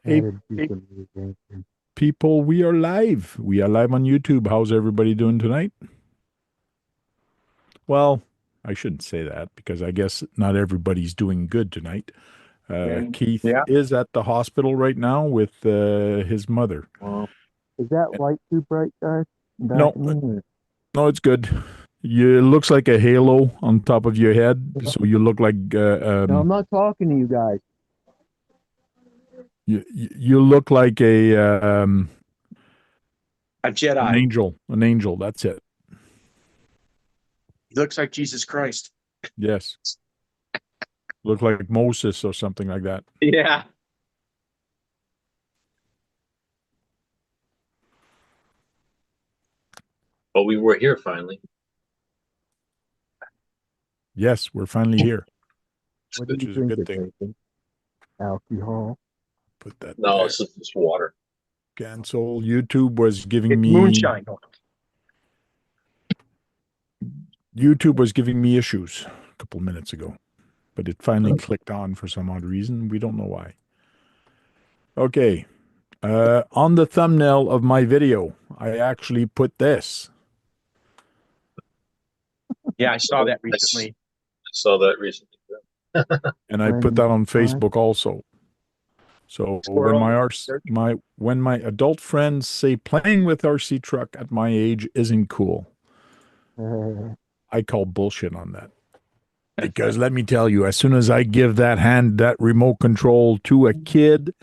Hey, That'd be hey, some amazing. people, we are live. We are live on YouTube. How's everybody doing tonight? Well, I shouldn't say that because I guess not everybody's doing good tonight. And Keith yeah, is at the hospital right now with his mother. well, is that light too bright, guys? Back No, in the no, it's good. It looks like a halo on top of your head, no, so you look like I'm not talking to you guys. you look like A an Jedi. angel. An angel. That's it. He looks like Jesus Christ. Yes, look like Moses or something like that. Yeah. But we were here finally. Yes, we're finally here, It's What do good. which you is a drink good it, thing. Nathan? Alcohol. Put that No, there. it's just water. Cancel. YouTube was giving It's me moonshine. issues a couple of minutes ago, but it finally clicked on for some odd reason. We don't know why. Okay. On the thumbnail of my video, I actually put this, Yeah, I saw that I recently. saw that recently. and I put When that on I Facebook also. So when Squirrel. my adult friends say playing with RC truck at my age isn't cool, I call bullshit on that. Because let me tell you, as soon as I give that remote control to a kid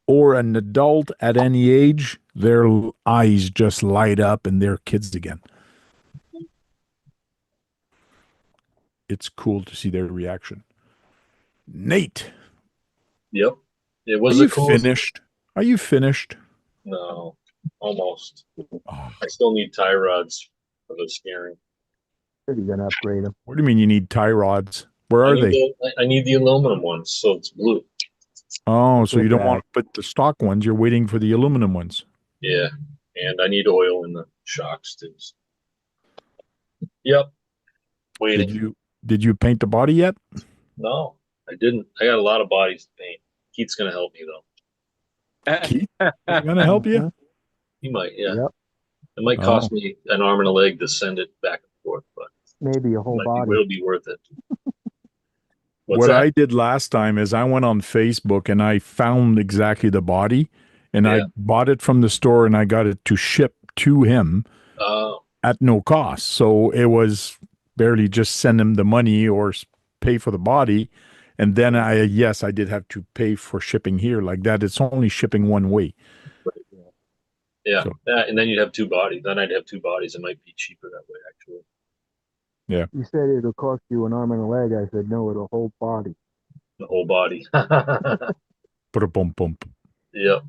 or an adult at any age, their eyes just light up and they're kids again. It's cool to see their reaction. Nate, Yep. It are was the you coolest. finished? Are you finished? No, almost. Oh, I still need tie rods for the steering. said you're gonna upgrade them. what do you mean you need tie rods? Where I are need they? the aluminum ones, so it's blue. Oh, so Get you don't want that. to put the stock ones. You're waiting for the aluminum ones. Yeah, and I need oil in the shocks too. Yep, Did waiting. you did you paint the body yet? No, I didn't. I got a lot of bodies to paint. Keith's gonna help me though. Keith is going to help you? Mhm. He might. Yeah, Yep. it might Oh. cost me an arm and a leg to send it back and forth, but Maybe a it whole might be. body. Will be worth it. What's What that? I did last time is I went on Facebook and I found exactly the body and I Yeah. bought it from the store and I got it to ship to him Uh, at no cost. So it was barely just send him the money or pay for the body. And then yes, I did have to pay for shipping here like that. It's only shipping one way. yeah, So and then you'd have two bodies. Then I'd have two bodies. It might be cheaper that way, actually. yeah, You said it'll cost you an arm and a leg. I said no, it'll whole body. The whole body. put a bump bump. Yep.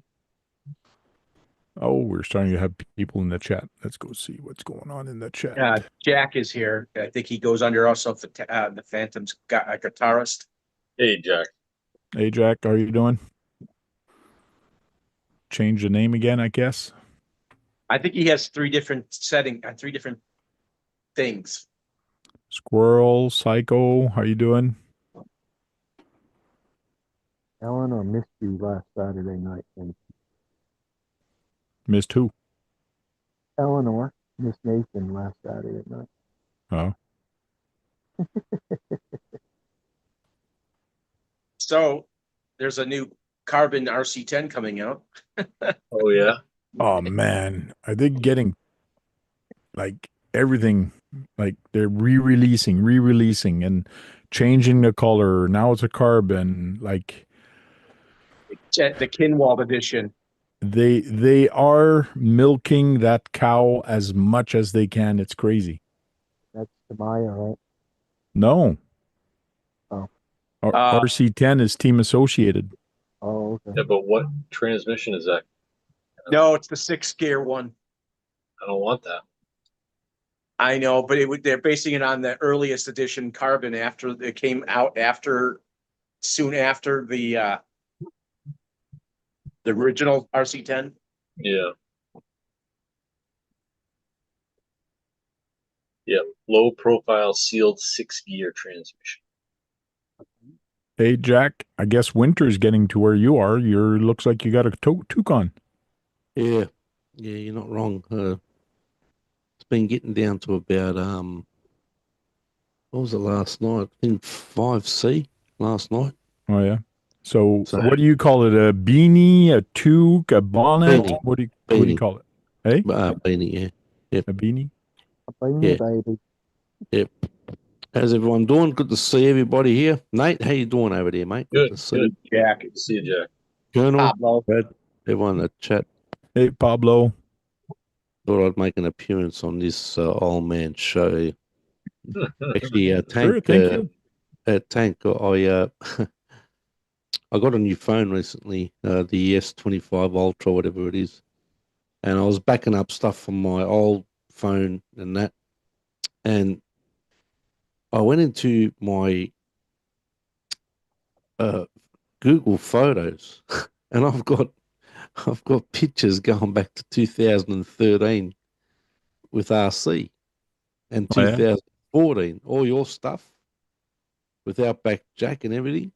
Oh, we're starting to have people in the chat. Let's go see what's going on in the chat. Jack is here. I think he goes under also the Phantom's guitarist. Hey, Jack. Hey, Jack, how are you doing? Change the name again, I guess. I think he has three different things. Squirrel, Psycho, how you doing? Eleanor missed you last Saturday night, and Missed who? Eleanor missed Nathan last Saturday night. Oh, So there's a new carbon RC10 coming out. Oh, yeah. oh man, are they getting like everything? Like they're re-releasing, and changing the color. Now it's a carbon. Like The Kinwald edition. they are milking that cow as much as they can. It's crazy. That's Tamiya, right? No, Oh, RC10 is team associated. oh, okay. Yeah, but what transmission is that? No, it's the 6 gear one. I don't want that. I know, but they're basing it on the earliest edition carbon after it came out soon after the original RC10. Yeah. Yeah. Low profile sealed 6 gear transmission. Hey, Jack, I guess winter's getting to where you are. Looks like you got a toucan. Yeah, yeah, you're not wrong. It's been getting down to about what was it last night? I think 5C last night. Oh, yeah. So So what do you call it? A beanie, a toque, a bonnet? beanie, What do you beanie, call it? Hey, beanie. Yeah, yep, a beanie? A beanie yeah, baby. yep. How's everyone doing? Good to see everybody here. Nate, how you doing over there, mate? Good Good, to see good. you. Jack, Good to see you, Jack. Colonel, Pablo. Brad, everyone in the chat. Hey, Pablo. Thought I'd make an appearance on this old man show. Actually, Sure, thank you. Tank, I got a new phone recently, the S25 Ultra, whatever it is, and I was backing up stuff from my old phone and that, and I went into my uh, Google Photos, and I've got pictures going back to 2013 with RC and Oh, yeah. 2014, all your stuff with Outback Jack and everything.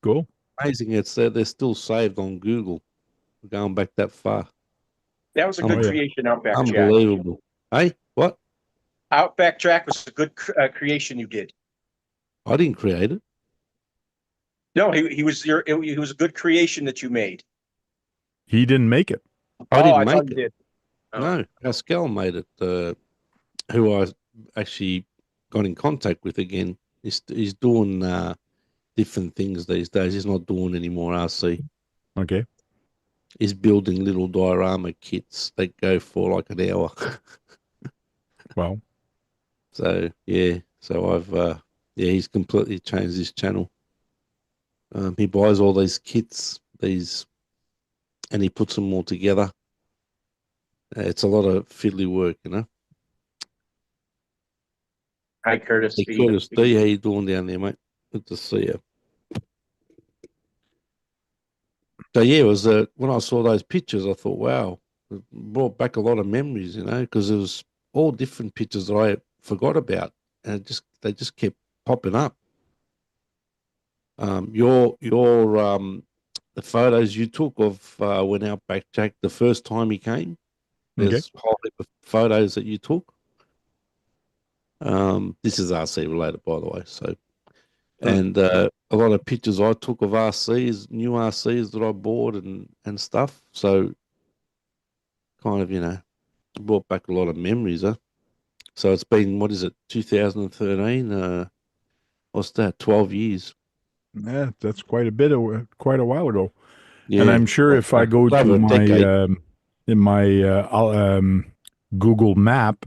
Cool. Amazing, it's they're still saved on Google, going back that far. That was a Oh, good yeah. creation, Outback Jack. Unbelievable. Hey, what? Outback Jack was a good creation you did. I didn't create it. No, he was he was a good creation that you made. He didn't make it. I Oh, didn't I thought make you it. did. Oh. No, Pascal made it. Who I actually got in contact with again. He's doing different things these days. He's not doing any more RC. Okay. He's building little diorama kits that go for like an hour. Well, So yeah, so I've yeah, he's completely changed his channel. He buys all these kits, and he puts them all together. It's a lot of fiddly work, you know. Hi, Curtis. Hey, Curtis D, how you doing down there, mate? Good to see you. So yeah, it was when I saw those pictures, I thought, wow, it brought back a lot of memories, you know, because it was all different pictures that I forgot about, and they just kept popping up. Your the photos you took of when Outback Jack the first time he came. okay. There's a whole heap of photos that you took. This is RC related, by the way. So, and a lot of pictures I took of RCs, new RCs that I bought and stuff. So, kind of, you know, brought back a lot of memories, huh? So it's been, what is it, 2013? What's that? 12 years. Yeah, that's quite quite a while ago. And Yeah. I'm sure if I go Over to a my decade. in my Google map,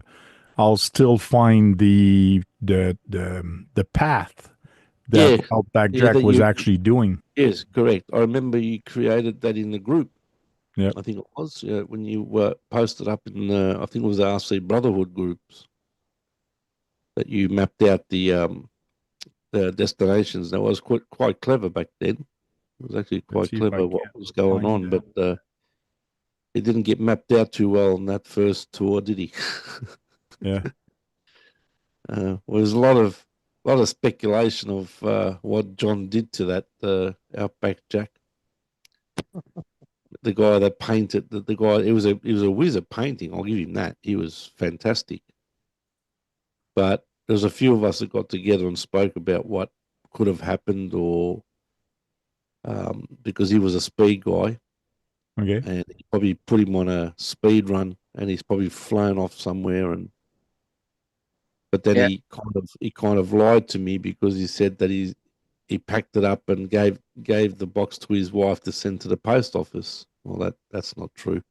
I'll still find the path that Yeah. Outback Yeah, Jack that was you, actually doing. yes, correct. I remember you created that in the group. Yeah. I think it was when you posted up in I think it was the RC Brotherhood groups that you mapped out the destinations. That was quite clever back then. It was actually Let's quite see if I clever what can was going find on, that. but it didn't get mapped out too well in that first tour, did he? Yeah. Well, there's a lot of speculation of what John did to that Outback Jack. The guy that painted the guy, it was a wizard painting. I'll give him that. He was fantastic. But there's a few of us that got together and spoke about what could have happened, or because he was a speed guy, Okay. and he probably put him on a speed run, and he's probably flown off somewhere, but then Yeah. he kind of lied to me because he said that he packed it up and gave the box to his wife to send to the post office. Well, that's not true.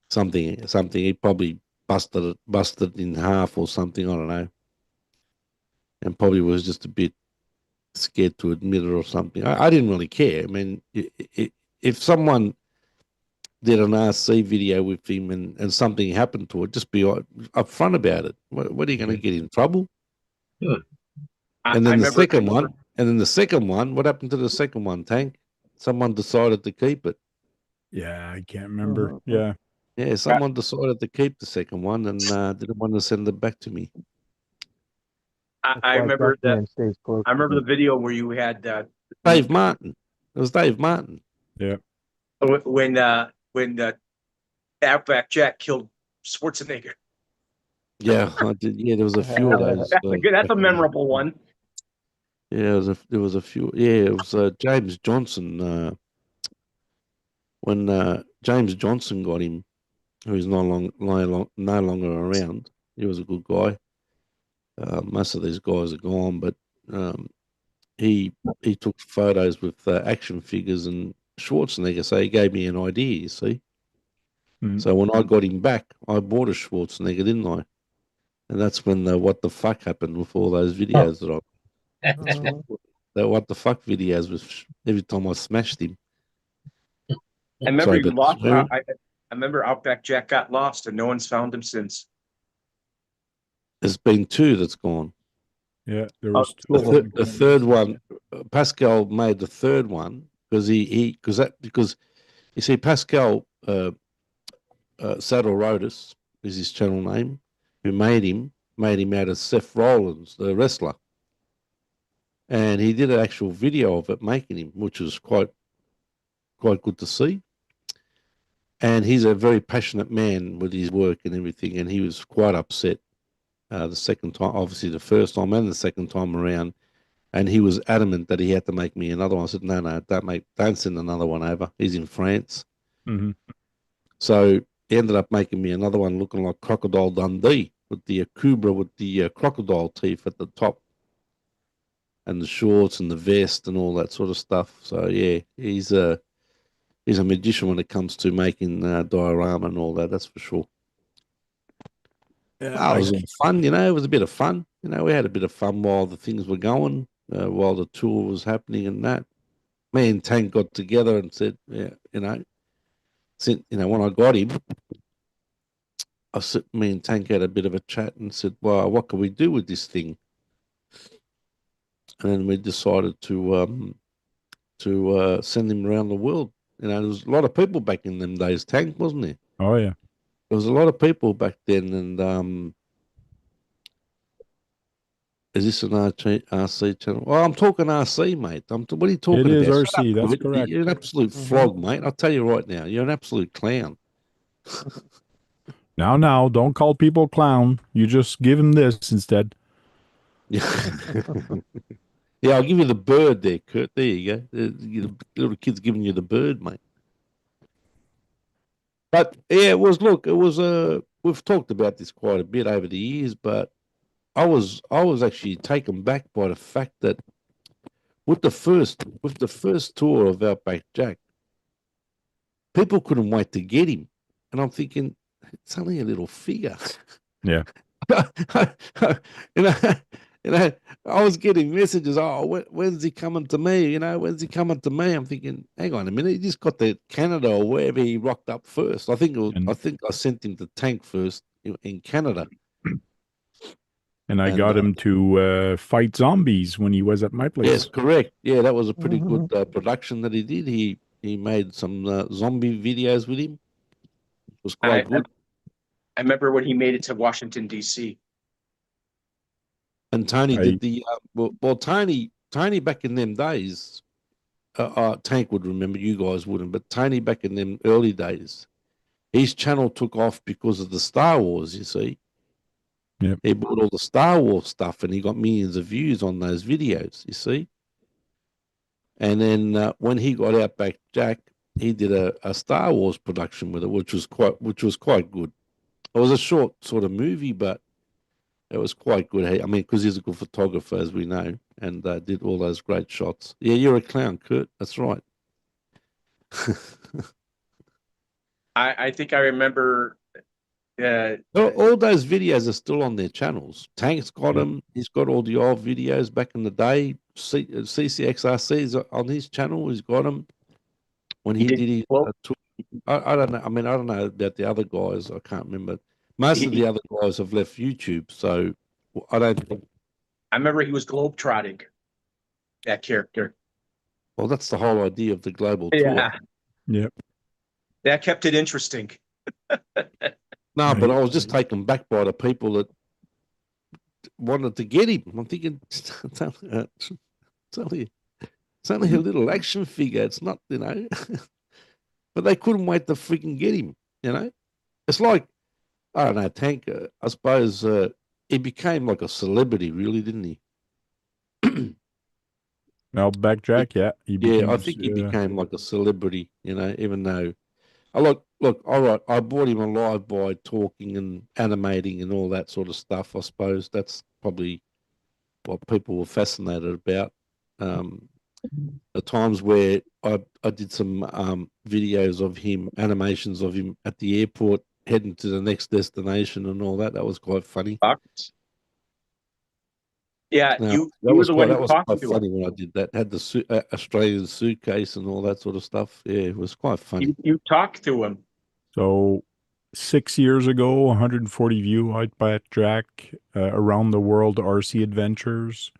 Something he probably busted in half or something. I don't know, and probably was just a bit scared to admit it or something. I didn't really care. I mean, if someone did an RC video with him and something happened to it, just be upfront about it. What are you going to Okay. get in trouble? Hmm. And I then remember. the second one, what happened to the second one, Tank? Someone decided to keep it. Yeah, I can't remember. Yeah. Yeah, someone decided to keep the second one and didn't want to send it back to me. I That's why remember that. Duckman stays close. I remember the video where you had Dave Martin. It was Dave Martin. Yeah. when Outback Jack killed Schwarzenegger. Yeah, I did. Yeah, there was a few of those. That's a good. That's a memorable one. Yeah, there was a few. Yeah, it was James Johnson. When James Johnson got him, who's no longer around. He was a good guy. Most of these guys are gone, but um, he took photos with action figures and Schwarzenegger. So he gave me an idea. You see. Mhm. So when I got him back, I bought a Schwarzenegger, didn't I? And that's when the what the fuck happened with all those videos that that what the fuck videos with every time I smashed him. I remember Sorry he about lost. swearing. I remember Outback Jack got lost, and no one's found him since. There's been two that's gone. Yeah, there Oh, was two of them. The third one, Pascal made the third one because because you see Pascal Saddle Rotus is his channel name, who made him out of Seth Rollins, the wrestler, and he did an actual video of it making him, which was quite good to see. And he's a very passionate man with his work and everything, and he was quite upset the second time, obviously the first time and the second time around. And he was adamant that he had to make me another one. I said, no, don't send another one over. He's in France. Mm-hmm. So he ended up making me another one looking like Crocodile Dundee with the Cobra with the crocodile teeth at the top and the shorts and the vest and all that sort of stuff. So yeah, he's a magician when it comes to making diorama and all that. That's for sure. Yeah, It was all fun, It was a bit of fun. We had a bit of fun while the things were going, while the tour was happening and that. Me and Tank got together and said, yeah, when I got him, me and Tank had a bit of a chat and said, well, what can we do with this thing? And then we decided to send him around the world. There was a lot of people back in them days, Tank, wasn't there? Oh yeah. There was a lot of people back then, and is this an RC channel? Well, I'm talking RC, mate. What are you talking It is about? RC, that's correct. You're an absolute flog, mate. I'll tell you right now, you're an absolute clown. Now, don't call people clown. You just give him this instead. Yeah, yeah. I'll give you the bird there, Kurt. There you go. The little kid's giving you the bird, mate. But yeah, it was. Look, it was. We've talked about this quite a bit over the years, but I was actually taken back by the fact that with the first tour of Outback Jack, people couldn't wait to get him, and I'm thinking it's only a little figure. Yeah. you know, I was getting messages. Oh, when's he coming to me? When's he coming to me? I'm thinking, hang on a minute. He just got to Canada or wherever he rocked up first. I think I sent him to Tank first in Canada. And I got him to fight zombies when he was at my place. Yes, correct. Yeah, that was a pretty good production that he did. He made some zombie videos with him. It was quite good. I remember when he made it to Washington, D.C. And Tony did the Tony back in them days. Tank would remember, you guys wouldn't, but Tony back in them early days, his channel took off because of the Star Wars. You see, yep. He bought all the Star Wars stuff, and he got millions of views on those videos. You see, and then when he got Outback Jack, he did a Star Wars production with it, which was quite good. It was a short sort of movie, but it was quite good. I mean, because he's a good photographer, as we know, and did all those great shots. Yeah, you're a clown, Kurt. That's right. I think I remember. All those videos are still on their channels. Tank's got them. He's got all the old videos back in the day. CCXRC is on his channel. He's got them. When he did his tour. I don't know. I mean, I don't know about the other guys. I can't remember. Most of the other guys have left YouTube, so I don't think. I remember he was globetrotting, that character. Well, that's the whole idea of the global tour. Yeah. Yep. That kept it interesting. No, but I was just taken back by the people that wanted to get him. I'm thinking, it's only a little action figure. It's not, but they couldn't wait to freaking get him. It's like, I don't know, Tank. I suppose he became like a celebrity, really, didn't he? Outback Jack, yeah. He became, I think he became like a celebrity. Even though, look, all right, I bought him alive by talking and animating and all that sort of stuff. I suppose that's probably what people were fascinated about. The times where I did some videos of him, animations of him at the airport heading to the next destination and all that. That was quite funny. Yeah, Now, you that were was the quite, one that who was talked quite to funny him. when I did that. Had the Australian suitcase and all that sort of stuff. Yeah, it was quite funny. You talked to him. So 6 years ago, 140 view Outback Jack, around the world RC adventures.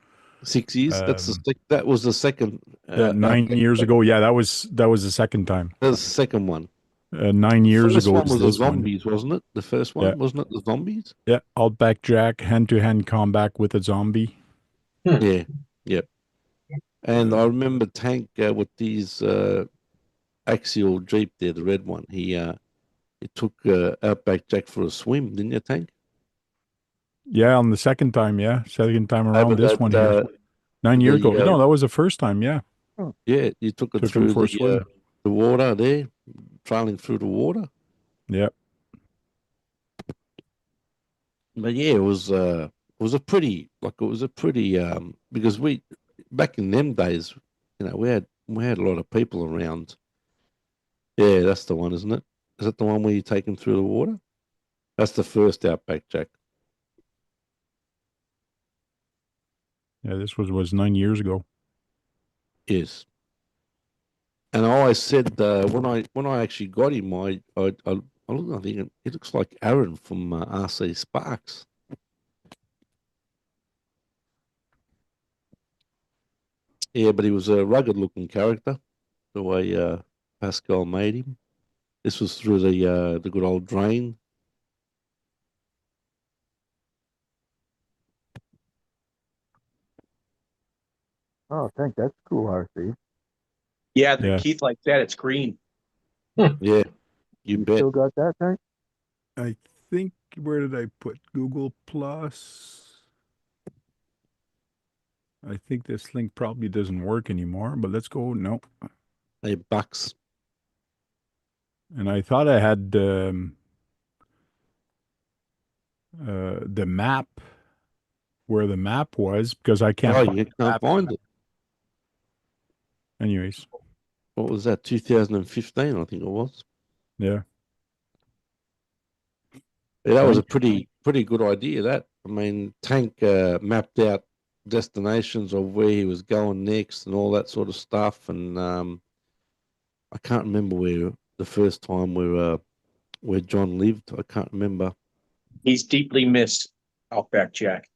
6 years. That was the second. 9 years ago, yeah, that was the second time. That was the second one. 9 years First ago one is was the this one. zombies, wasn't it? The first one, Yeah. wasn't it? The zombies. Yeah, Outback Jack, hand-to-hand combat with a zombie. Yeah, yep. And I remember Tank with these axial Jeep there, the red one. He took Outback Jack for a swim, didn't you, Tank? Yeah, on the second time, second time around Over this that, one here. 9 years ago. No, that was the first time, yeah. Yeah, you took it Took him through for a swim. the water there, trailing through the water. Yeah. But yeah, it was a pretty because we back in them days, we had a lot of people around. Yeah, that's the one, isn't it? Is that the one where you take them through the water? That's the first Outback Jack. Yeah, this was 9 years ago. Yes. And I always said when I actually got him, I look, I think it looks like Aaron from RC Sparks. Yeah, but he was a rugged looking character, the way Pascal made him. This was through the good old drain. Oh, Tank, that's cool, RC. Yeah, Yeah. Keith likes that. It's green. Yeah, you You bet. still got that, Tank? I think, where did I put Google Plus? I think this link probably doesn't work anymore, but let's go. No. Hey, Bucks. And I thought I had the map, where the map was, because I can't Oh, find you the can't map. find it. Anyways, What was that? 2015, I think it was. yeah. Yeah, that was a Thank pretty good idea. That, I mean, Tank mapped out destinations of where he was going next and all that sort of stuff. And I can't remember where the first time where John lived. I can't remember. He's deeply missed Outback Jack.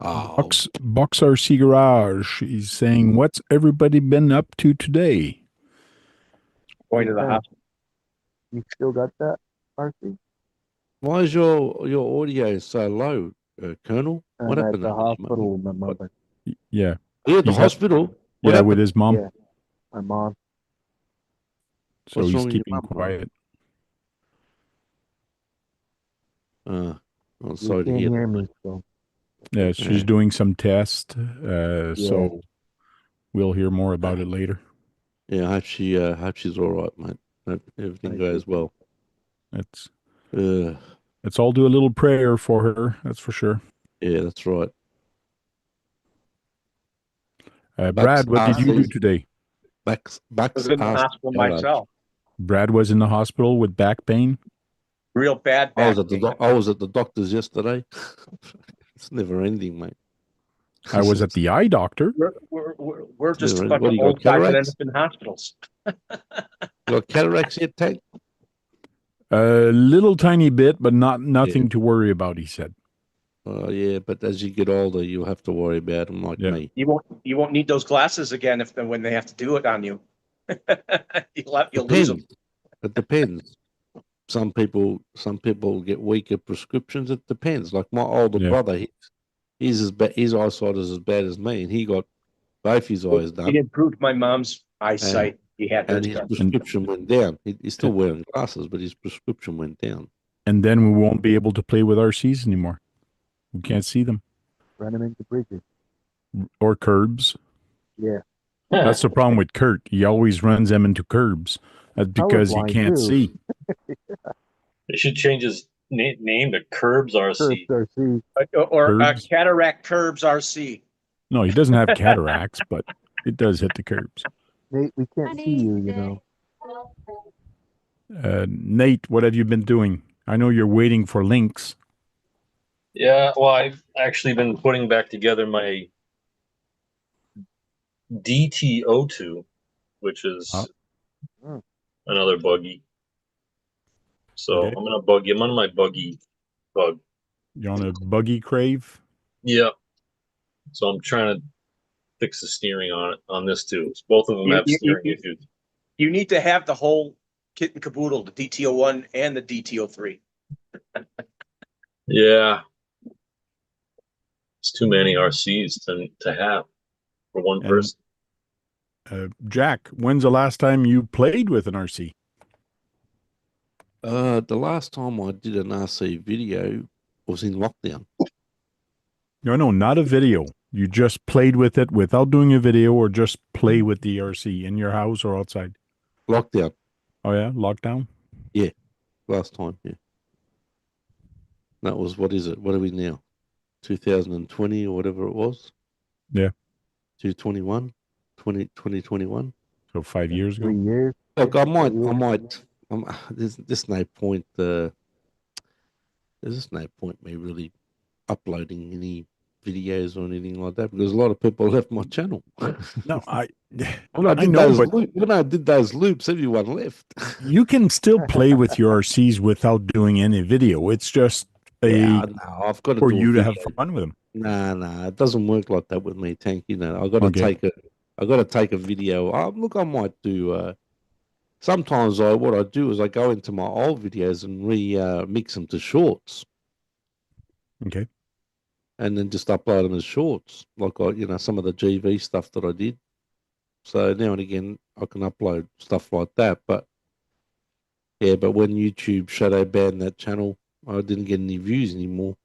Oh, Box RC Garage. He's saying, "What's everybody been up to today?" Going to the Okay. hospital. You still got that, RC? why is your audio so low, Colonel? I'm What at happened? the hospital with my mother. Yeah, Yeah, at the He's at- hospital. What yeah, happened? with his mom. Yeah. My mom. So What's he's wrong with your keeping mum? quiet. I'm You sorry to can't hear hear that. me, so Yeah, she's Yeah. doing some tests. So we'll hear more about it later. Yeah, I hope she's all right, mate. Hope everything Thank goes well. Let's Uh, all do a little prayer for her. That's for sure. yeah, that's right. Brad, what did you do RC. today? I Bucks was in the RC hospital garage. myself. Brad was in the hospital with back pain. Real bad I back was pain. I was at the doctor's yesterday. It's never ending, mate. I was at the eye doctor. We're just a What bunch do of you got, old guys that end cataracts? up in hospitals. You got cataracts yet, Tank? A little tiny bit, but nothing to worry about, he said. Yeah, but as you get older, you'll have to worry about them like Yeah. me. You won't need those glasses again when they have to do it on you. You'll lose them. It depends. Some people get weaker prescriptions. It depends. Like my older Yeah. brother, His eyesight is as bad as me, and he got both his eyes It done, improved my mom's eyesight. He had and hers his done. prescription went down. He's still wearing glasses, but his prescription went down. And then we won't be able to play with RCs anymore. We can't see them Run them into bridges. or curbs. Yeah. That's the problem with Kurt. He always runs them into curbs. That's because he Colorblind, can't too. see. They should change his name to Curbs RC. Curbs RC. Or Curbs? Cataract Curbs RC. No, he doesn't have cataracts, but it does hit the curbs. Nate, we can't see you, you know. Nate, what have you been doing? I know you're waiting for links. Yeah, well, I've actually been putting back together my DTO2, which is another buggy. So Okay. I'm gonna bug you. I'm on my buggy bug. You on a buggy crave? Yeah. So I'm trying to fix the steering on this too. Both of them have steering issues. You need to have the whole kit and caboodle, the DTO1 and the DTO3. Yeah. It's too many RCs to have for one person. Jack, when's the last time you played with an RC? The last time I did an RC video was in lockdown. No, not a video. You just played with it without doing a video, or just play with the RC in your house or outside? Lockdown. Oh yeah, lockdown? Last time, yeah. That was, what is it? What are we now? 2020 or whatever it was? Yeah. 2021? 2021? So 5 years ago. 3 years. Look, there's no point, there's just no point me really uploading any videos or anything like that, because a lot of people left my channel. No, When I did those loops, everyone left. you can still play with your RCs without doing any video. It's just I've got to for do a you to have video. fun with them. Nah, it doesn't work like that with me, Tank. You know, I got to take a video. Look, I might do. Sometimes what I do is I go into my old videos and mix them to shorts, Okay. and then just upload them as shorts, like some of the GV stuff that I did. So now and again I can upload stuff like that. But when YouTube shadow banned that channel, I didn't get any views anymore.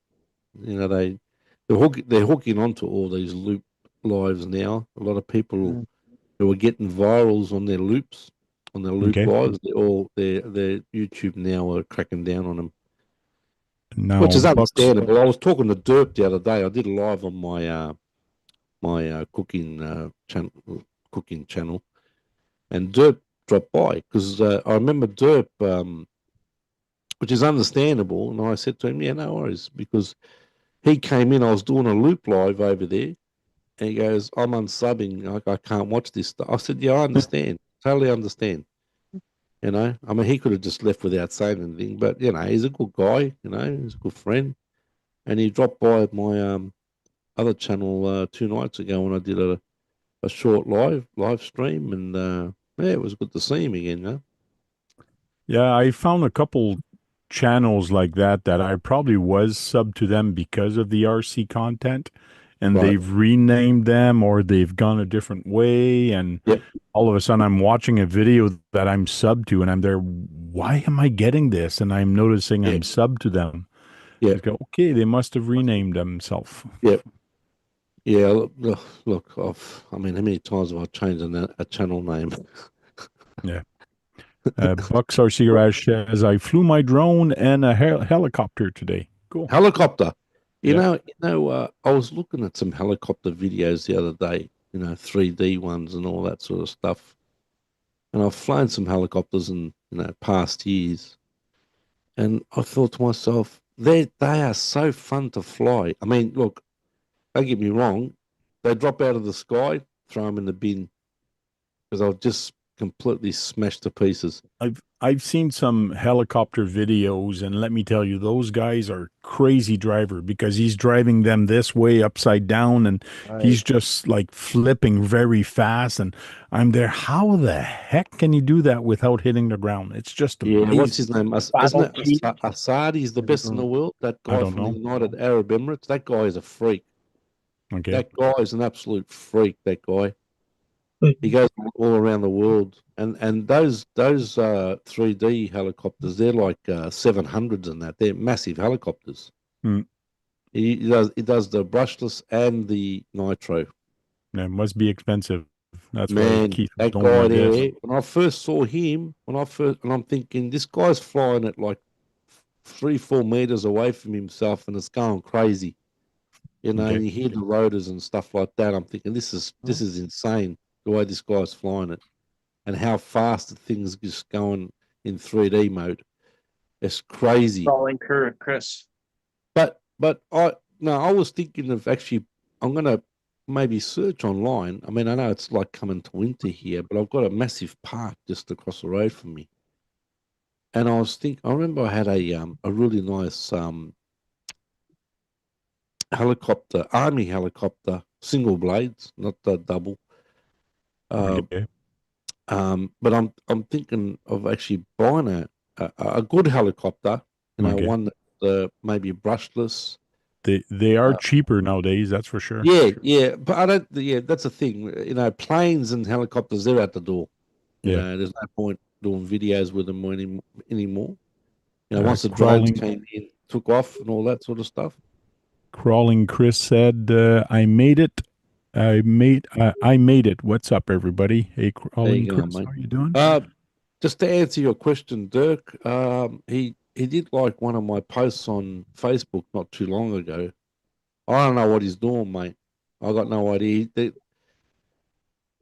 You know, they're hooking onto all these loop lives now. A lot of people who are getting virals on their loops, on their loop lives, their YouTube now are cracking down on them. Now, Which is understandable. I was talking to Derp the other day. I did a live on my cooking channel, and Derp dropped by because I remember Derp, which is understandable, and I said to him, "Yeah, no worries," because he came in. I was doing a loop live over there, and he goes, "I'm unsubbing. I can't watch this stuff." I said, "Yeah, I understand. Totally understand." You know, I mean, he could have just left without saying anything, but he's a good guy. He's a good friend, and he dropped by my other channel 2 nights ago when I did a short live stream, and it was good to see him again. Yeah, I found a couple channels like that I probably was sub to them because of the RC content, and they've renamed them or they've gone a different way, and all of a sudden I'm watching a video that I'm sub to, and I'm there, why am I getting this? And I'm noticing I'm sub to them. I go, okay, they must have renamed themselves. Yeah, look, how many times have I changed a channel name? Yeah. Bucks RC Garage says, I flew my drone and a helicopter today. Cool. Helicopter. You know, I was looking at some helicopter videos the other day, 3D ones and all that sort of stuff. And I've flown some helicopters in, past years. And I thought to myself, they are so fun to fly. I mean, look, don't get me wrong. They drop out of the sky, throw them in the bin, because I'll just completely smashed to pieces. I've seen some helicopter videos, and let me tell you, those guys are crazy driver, because he's driving them this way upside down, and he's just like flipping very fast, and I'm there, how the heck can he do that without hitting the ground? It's just amazing. What's his name? Isn't it Assad? He's the best in the world. That guy from the United Arab Emirates. That guy is a freak. Okay. That guy is an absolute freak. That guy. He goes all around the world, and those 3D helicopters, they're like 700s and that. They're massive helicopters. Hmm. He does the brushless and the nitro. It must be expensive. That's why Man, Keith was that going guy like there. this. When I first saw him, and I'm thinking this guy's flying at like 3-4 meters away from himself, and it's going crazy. You know, Okay. and you hear the rotors and stuff like that. I'm thinking this is insane the way this guy's flying it, and how fast the thing's just going in 3D mode. It's crazy. Calling Chris. But I was thinking of actually I'm gonna maybe search online. I mean, I know it's like coming to winter here, but I've got a massive park just across the road from me. And I remember I had a really nice helicopter, army helicopter, single blades, not the double. Okay. But I'm thinking of actually buying a good helicopter, Okay. one that maybe brushless. They are cheaper nowadays, that's for sure. Yeah, but I don't. Yeah, that's the thing. Planes and helicopters, they're out the door. Yeah. There's no point doing videos with them anymore. Uh, Once the drones crawling- came in, took off, and all that sort of stuff. Crawling Chris said, I made it. I made it. What's up, everybody? Hey, Crawling go, Chris, mate. how you doing? Just to answer your question, Dirk, he did like one of my posts on Facebook not too long ago. I don't know what he's doing, mate. I got no idea.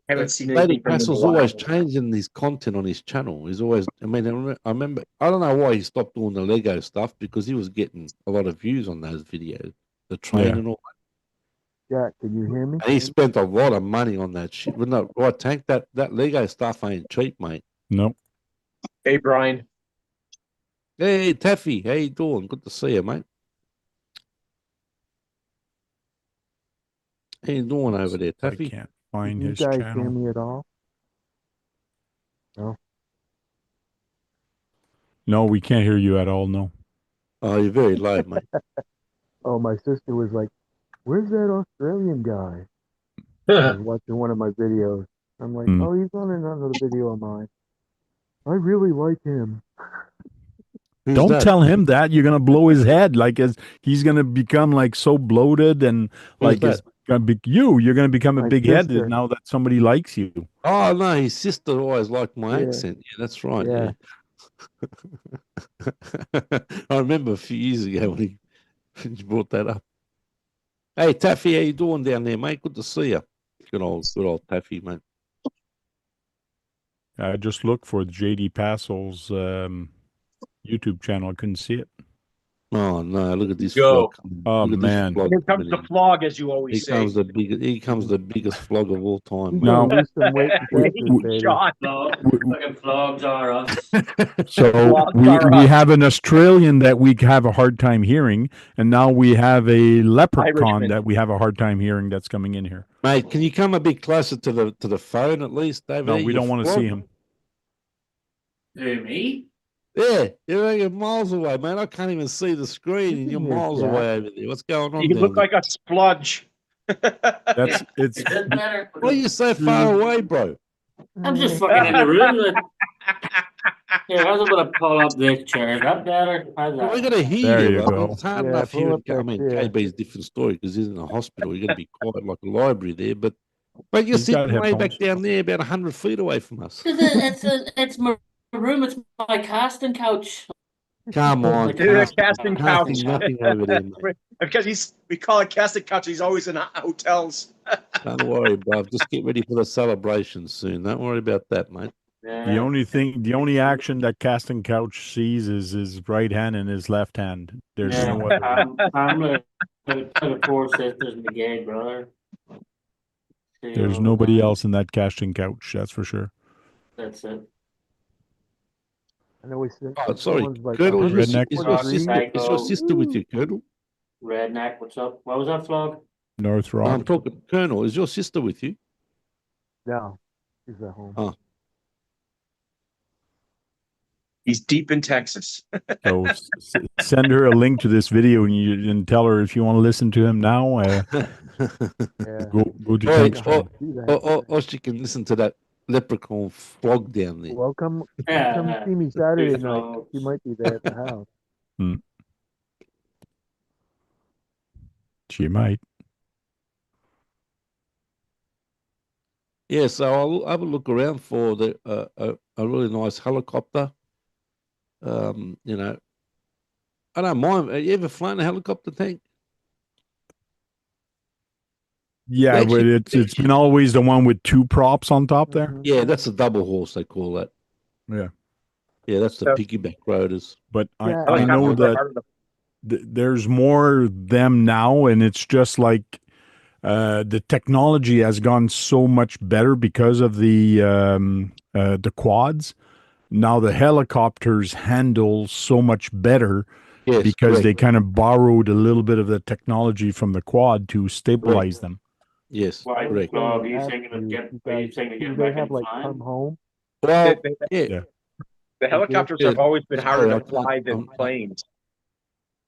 Haven't seen Lady anything from him in a Castle's while. always changing his content on his channel. He's always, I mean, I remember, I don't know why he stopped doing the Lego stuff because he was getting a lot of views on those videos, the train Yeah. and all. Jack, can you hear me? And he spent a lot of money on that shit. But no, right, Tank, that Lego stuff ain't cheap, mate. Nope. Hey, Brian. Hey, Taffy, how you doing? Good to see you, mate. How you doing over there, I Taffy? can't Can find you his guys hear channel. me at all? No, we can't hear you at all. No. Oh, you're very low, mate. Oh, my sister was like, "Where's that Australian guy?" I was watching one of my videos. I'm like, Hmm. "Oh, he's on another video of mine. I really like him." Who's Don't that? tell him that. You're gonna blow his head. Like he's gonna become like so bloated and Who's like that? you're gonna become a My big headed sister. now that somebody likes you. Oh, no, his sister always liked my Yeah. accent. Yeah, that's right. Yeah. Yeah. I remember a few years ago when he brought that up. Hey, Taffy, how you doing down there, mate? Good to see you. Good old Taffy, mate. I just looked for JD Passel's YouTube channel. I couldn't see it. Oh no! Look at this Go. flog. coming. Oh, Look at man. this flog Here comes coming the in. flog, as you He always say. comes the biggest. He comes the biggest flog of all time. He's mate. No. gonna lose some weight in Texas, baby. Shot. Fucking flogs are us. So Flogs we are we us. have an Australian that we have a hard time hearing, and now we have a leprechaun Irishman. that we have a hard time hearing that's coming in here. Mate, can you come a bit closer to the phone at least, David? No, we don't want to see him. Who, me? Yeah, you're miles away, man. I can't even see the screen, and you're Yeah, miles Jack. away over there. What's going on? You down look there? like a spludge. That's it's Is it better? Why are you so far away, bro? I'm just fucking in the room. Here, how's about to pull up this chair? Is that better? How's We're that? gonna hear There you. you I mean, go. it's hard Yeah, enough pull here. up I that mean, chair. KB's a different story because he's in a hospital. You're gonna be quiet like a library there, but you're He's got sitting way back headphones. down there, about 100 feet away from us. It's my room. It's my casting couch. Come on, Like a casting, casting casting couch. nothing over there, mate. Because we call it casting couch. He's always in hotels. Don't worry, bro. Just get ready for the celebration soon. Don't worry about that, mate. The only action that Casting Couch sees is his right hand and his left hand. There's Yeah, no other. family. The 4 sisters and the gay brother. There's nobody else in that Casting Couch. That's for sure. That's it. I know we said Oh, sorry, someone's like Colonel. Redneck. Is your Psycho. sister with you, Colonel? Redneck, what's up? What was that, Flog? North No, Rock. I'm talking, Colonel. Is your sister with you? No, she's at home. Oh. He's deep in Texas. So send her a link to this video and tell her if you want to listen to him now. Yeah. Go to Or, Tank's Know how channel. to do that. or she can listen to that leprechaun flog down there. Well, come Yeah, see me Saturday big night. vlogs. She might be there at the house. She might. Yeah, so I'll have a look around for a really nice helicopter. You know, I don't mind. Have you ever flown a helicopter, Tank? Yeah, They but actually- it's been always the one with two props on top there. Mhm. Yeah, that's a double horse, they call that. Yeah. Yeah, that's the So- piggyback rotors. But Yeah, I know Helicopters are that hard to- there's more them now, and it's just like the technology has gone so much better because of the quads. Now the helicopters handle so much better Yes, because correct. they kind of borrowed a little bit of the technology from the quad to stabilize them. Yes, Why, correct. Rob, They are you have thinking to, of get, are you because thinking of do getting they back have into like flying? come home? Well, the yeah. helicopters Yeah. have always been harder Sorry, to fly than planes.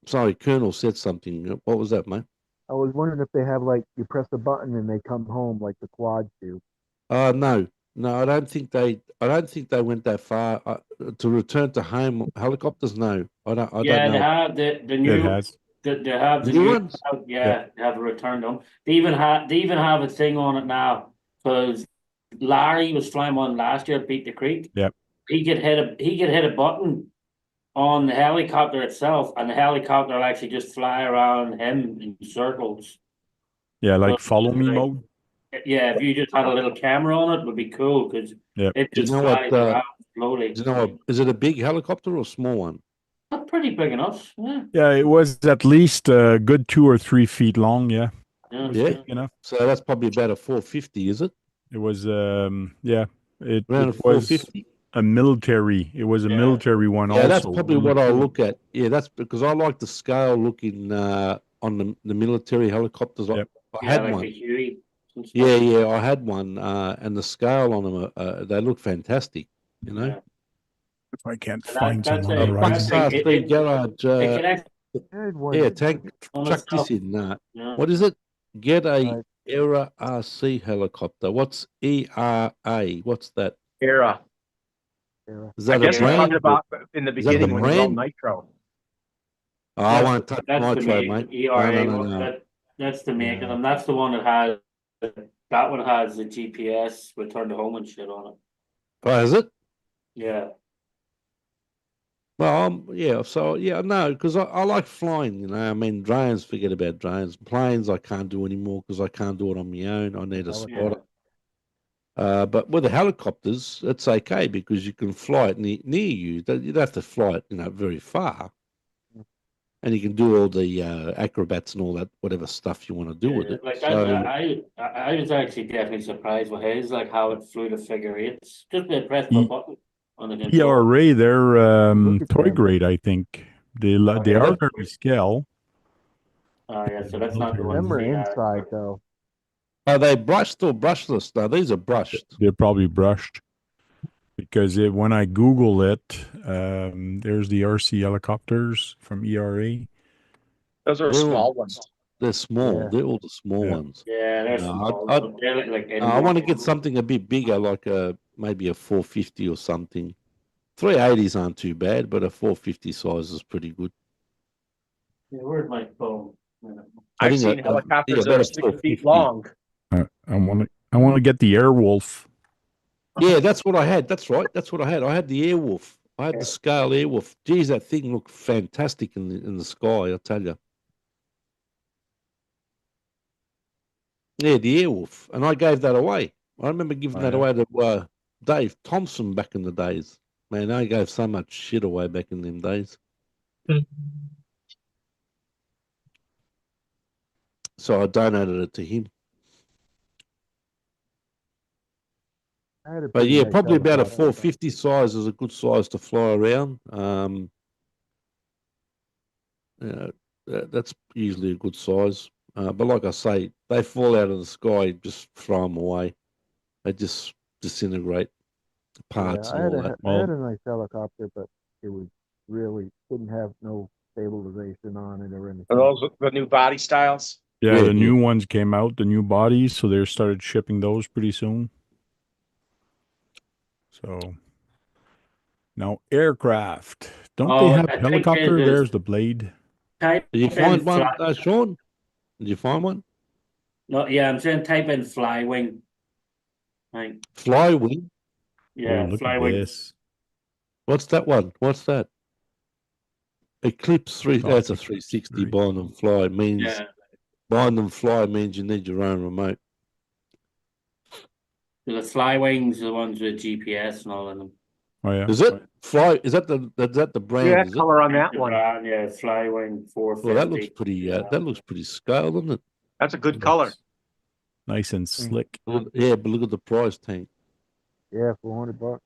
Sorry, Colonel said something. What was that, mate? I was wondering if they have like you press a button and they come home like the quads do. No, I don't think they. I don't think they went that far to return to home. Helicopters, no, I don't. I Yeah, don't they know. have the It new, has. they have the New new, ones? yeah, they have returned them. They even have a thing on it now, because Larry was flying one last year at Beat the Creek. Yep. He could hit a button on the helicopter itself, and the helicopter will actually just fly around him in circles. Yeah, like Well, follow me like- mode. Yeah, if you just had a little camera on it, it would be cool, because Yep. it Do you just know what, flies around slowly. Do you know what? Is it a big helicopter or a small one? That's pretty big enough. Yeah. Yeah, it was at least a good 2 or 3 feet long. Yeah, Yeah. was Yeah. big enough. So that's probably about a 450, is it? It was yeah. It Around a was 450. a military. It was a Yeah. military one Yeah, also. that's probably really what I'll cool. look at. Yeah, that's because I like the scale looking on the military helicopters. Yep. I Yeah, had like one. the Huey and stuff. Yeah, I had one, and the scale on them, they look fantastic. You know, Yeah. If I can't And find some that's on a- the that's horizon. a- Three garage. It can actually, I had one. Yeah, Tank, on chuck itself. this in. Yeah. What is it? Get a Right. Era RC helicopter. What's ERA? What's that? Era. Yeah. Is I that a guess we're brand? talking about in the Is that the beginning when it was all brand? nitro. Oh, I That's- won't touch That's the nitro, make, mate. ERA. No. That's the make of Yeah. them. That's the one that has, that one has the GPS return to home and shit on it. Oh, is it? Yeah. Well, yeah. So yeah, no, because I like flying. You know, I mean, drones. Forget about drones. Planes, I can't do anymore because I can't do it on my own. I need a spotter. But with the helicopters, it's okay because you can fly it near you. You don't have to fly it, very far, and you can do all the acrobats and all that, whatever stuff you want to do with it. Like So I was actually definitely surprised with his, like how it flew the figure eights. Just by pressing a button on the control. ERA, they're Look at toy them. grade, I think. They yeah. are very scale. Oh yeah, so that's not the one. Them are we had. inside though. are they brushed or brushless? No, these are brushed. They're probably brushed because when I Google it, there's the RC helicopters from ERA. Those are They're small all- ones. They're small. Yeah. They're all the small Yeah. ones. Yeah, they're No, small. I- They're like I want to get something a bit bigger, like maybe a 450 or something. 380s aren't too bad, but a 450 size is pretty good. Yeah, where's my phone? Yeah. I I've think seen yeah, helicopters that about are a 6 450. feet long. I want to get the Airwolf. Yeah, that's what I had. That's right. That's what I had. I had the Airwolf. I had the scale Airwolf. Geez, that thing looked fantastic in the sky, I tell you. Yeah, the Airwolf. And I gave that away. I remember giving Oh, that yeah. away to Dave Thompson back in the days. Man, I gave so much shit away back in them days. So I donated it to him. I had a But pretty yeah, nice probably about a helicopter. 450 size is a good size to fly around. That's usually a good size. But like I say, they fall out of the sky, just throw them away. They just disintegrate the parts Yeah, and all that. I had a nice helicopter, but it was really didn't have no stabilization on it or anything. Are those the new body styles? Yeah, Yeah, the new ones came out, the new bodies, so they started shipping those pretty soon. So now aircraft. Don't they Oh, have I think helicopter? there's There's the Blade. type Did you in find fly. one, Sean? Did you find one? No, yeah, I'm saying type in Flywing. Like, Flywing. yeah, Oh, look at Flywing. this. What's that one? What's that? Eclipse 3. Oh, That's a Eclipse 360 3. bind and fly. Means Yeah, bind and fly means you need your own remote. the Flywings are the ones with GPS and all of them. Oh yeah. Is it fly? Is that the brand? Yeah, Is it? color on that The one. brand, yeah, Flywing Well, that looks 450. pretty. Yeah. That looks pretty scale, doesn't it? That's a good It color. looks nice and slick. Yeah, but look at the price tank. Yeah, $400,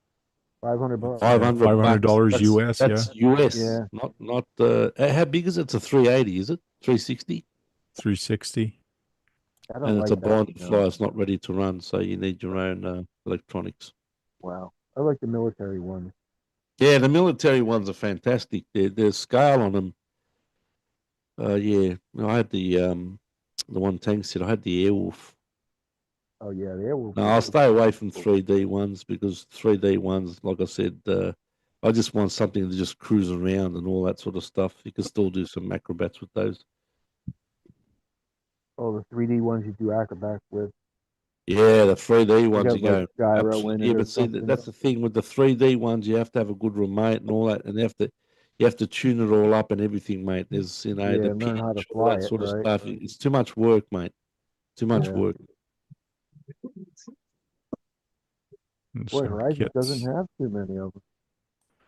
$500. 500 $500 bucks. US, That's US. Yeah. Not. How big is it? It's a 380. Is it 360? 360. I don't And it's a like that. bind and No. fly. It's not ready to run, so you need your own electronics. Wow. I like the military ones. Yeah, the military ones are fantastic. There's scale on them. Yeah, no, I had the one Tank said. I had the Airwolf. Oh yeah, they will. No, I'll stay away from 3D ones because 3D ones, like I said, I just want something to just cruise around and all that sort of stuff. You can still do some acrobats with those. Oh, the 3D ones you do acrobats with. Yeah, the 3D ones got, you go. like, gyro absolutely- in it yeah, or but see, something. that's the thing with the 3D ones. You have to have a good remote and all that, and you have to tune it all up and everything, mate. There's the and learn how to pitch, all fly that it, sort of right? stuff. It's too much work, mate. Too much Yeah. work. And Boy, some Horizon kits. doesn't have too many of them.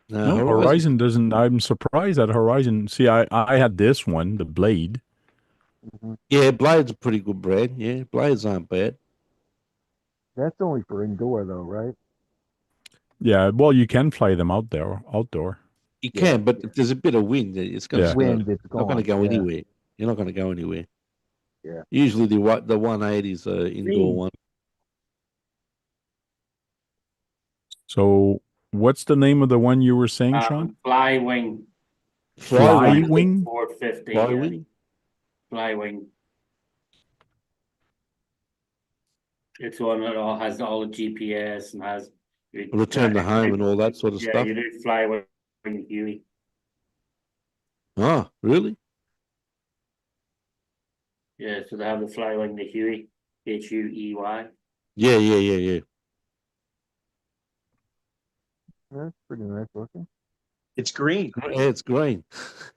No, Horizon doesn't. I'm surprised at Horizon. See, I had this one, the Blade. Hmm. Yeah, Blade's a pretty good brand. Yeah, Blades aren't bad. That's only for indoor though, right? Yeah, well, you can fly them outdoor. You Yeah. can, but if there's a bit of wind, it's going Yeah. to Wind, it's not going to gone. go Yeah. anywhere. You're not going to go anywhere. Yeah. Usually the 180s are indoor one. So, what's the name of the one you were saying, Sean? Flywing. Flywing? 450. Flywing. Flywing. It's one that all has all the GPS and has Return to home and all that sort of Yeah, stuff. you do Flywing Huey. Oh, really? Yeah, so they have the Flywing the Huey, Huey. Yeah. That's pretty nice looking. It's green. Yeah, it's green.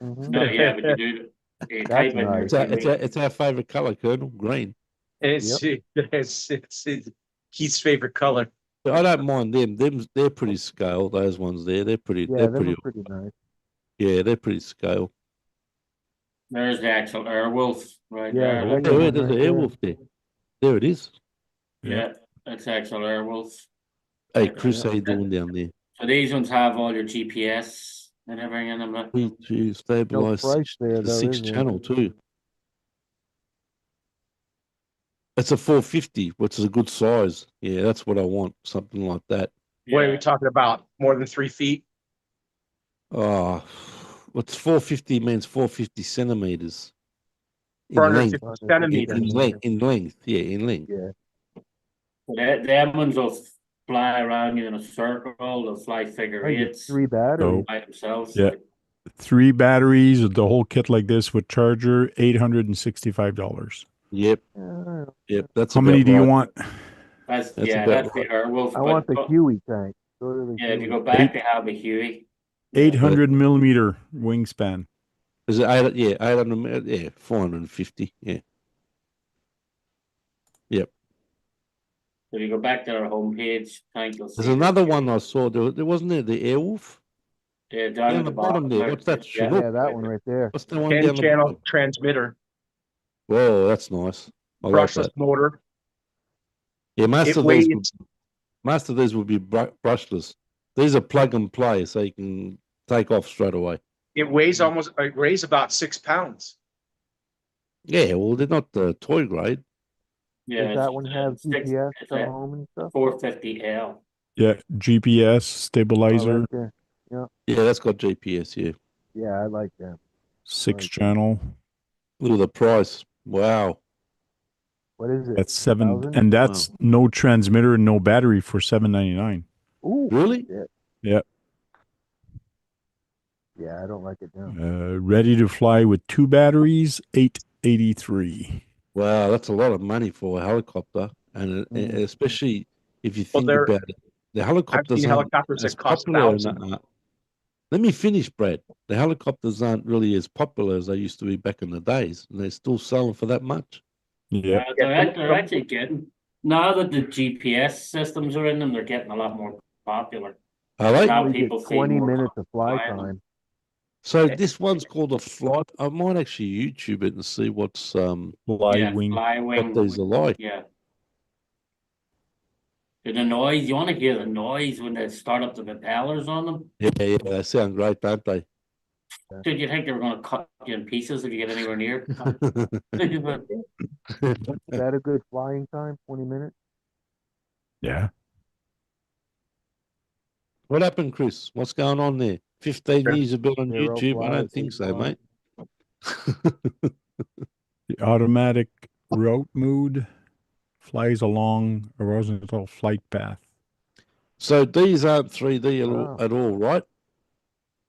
Mhm. No, yeah, but you do That's type in nice. It's our favorite color, Colonel. Green. It's Keith's favorite color. I don't mind them. They're pretty scale. Those ones there. They're pretty. Yeah, they're they pretty. were pretty nice. Yeah, they're pretty scale. There's the actual Airwolf right Yeah, there. the Oh, regular yeah, there's one an right there. Airwolf there. There it is. Yeah, that's actual Airwolf. Hey, Chris, how you doing down there? So these ones have all your GPS and everything in them. Like. We stabilize No price there, the though, six is there? channel too. It's a 450, which is a good size. Yeah, that's what I want. Something like that. What are we Yeah. talking about? More than 3 feet? Oh, what's 450 means 450 centimeters in 450 length. centimeters. In length. Yeah, in length. Yeah. Them ones will fly around you in a circle. They'll fly figure I get eights 3 batteries. by themselves. Yeah. Like, 3 batteries, the whole kit like this with charger, $865. Yep, Yeah. yep. That's How many about do you right. want? that's That's yeah, about that's the Airwolf. I want the Huey tank. Go to the Yeah, if you Huey. go back, they have a Huey. 800 millimeter wingspan. Is it 800, yeah, 450. Yeah. Yep. So if you go back to our homepage, tank, you'll see. There's another one I saw. There wasn't there the Airwolf? Yeah, down Yeah, at on the bottom there. What's that? Yeah. Chinook? Yeah, that one right there. What's the one 10 down the channel bottom? transmitter, Whoa, that's nice. I like brushless that. motor. Yeah, It weighs most of these will be brushless. These are plug and play, so you can take off straight away. it weighs about 6 pounds. Yeah, well, they're not toy grade. Yeah, Does that one have GPS it's at a home and stuff? 450L. Yeah, GPS, Oh, stabilizer. right there. Yeah, that's got GPS. Yeah. Yeah, I like them. 6 channel. Look at the price. Wow. What is it? That's 7, 1,000? and that's no transmitter and no battery for $799. Ooh, Really? yeah. Yeah. Yeah, I don't like it now. Ready to fly with 2 batteries, $883. Wow, that's a lot of money for a helicopter, and Mhm. especially if you Well, think they're- about it, the I've helicopters seen aren't helicopters as that cost popular. thousands. Let me finish, Brad. The helicopters aren't really as popular as they used to be back in the days, and they're still selling for that much. Yeah. They're actually getting, now that the GPS systems are in them, they're getting a lot more popular. Are they? Now We get people see 20 more minutes of fly flying them. time. So this one's called a flight. I might actually YouTube it and see what's Fly Yeah, wing. fly what wing. these are like. Yeah. The noise, you want to hear the noise when they start up the propellers on them? Yeah, they sound great, don't they? Did you think they were going to cut you in pieces if you get anywhere near? Is that a good flying time? 20 minutes? Yeah. What happened, Chris? What's going on there? 15 years of been on Zero YouTube? I flies, don't think 8 so, flies. mate. The automatic route mode flies along a horizontal flight path. So these aren't 3D Wow. at all, right?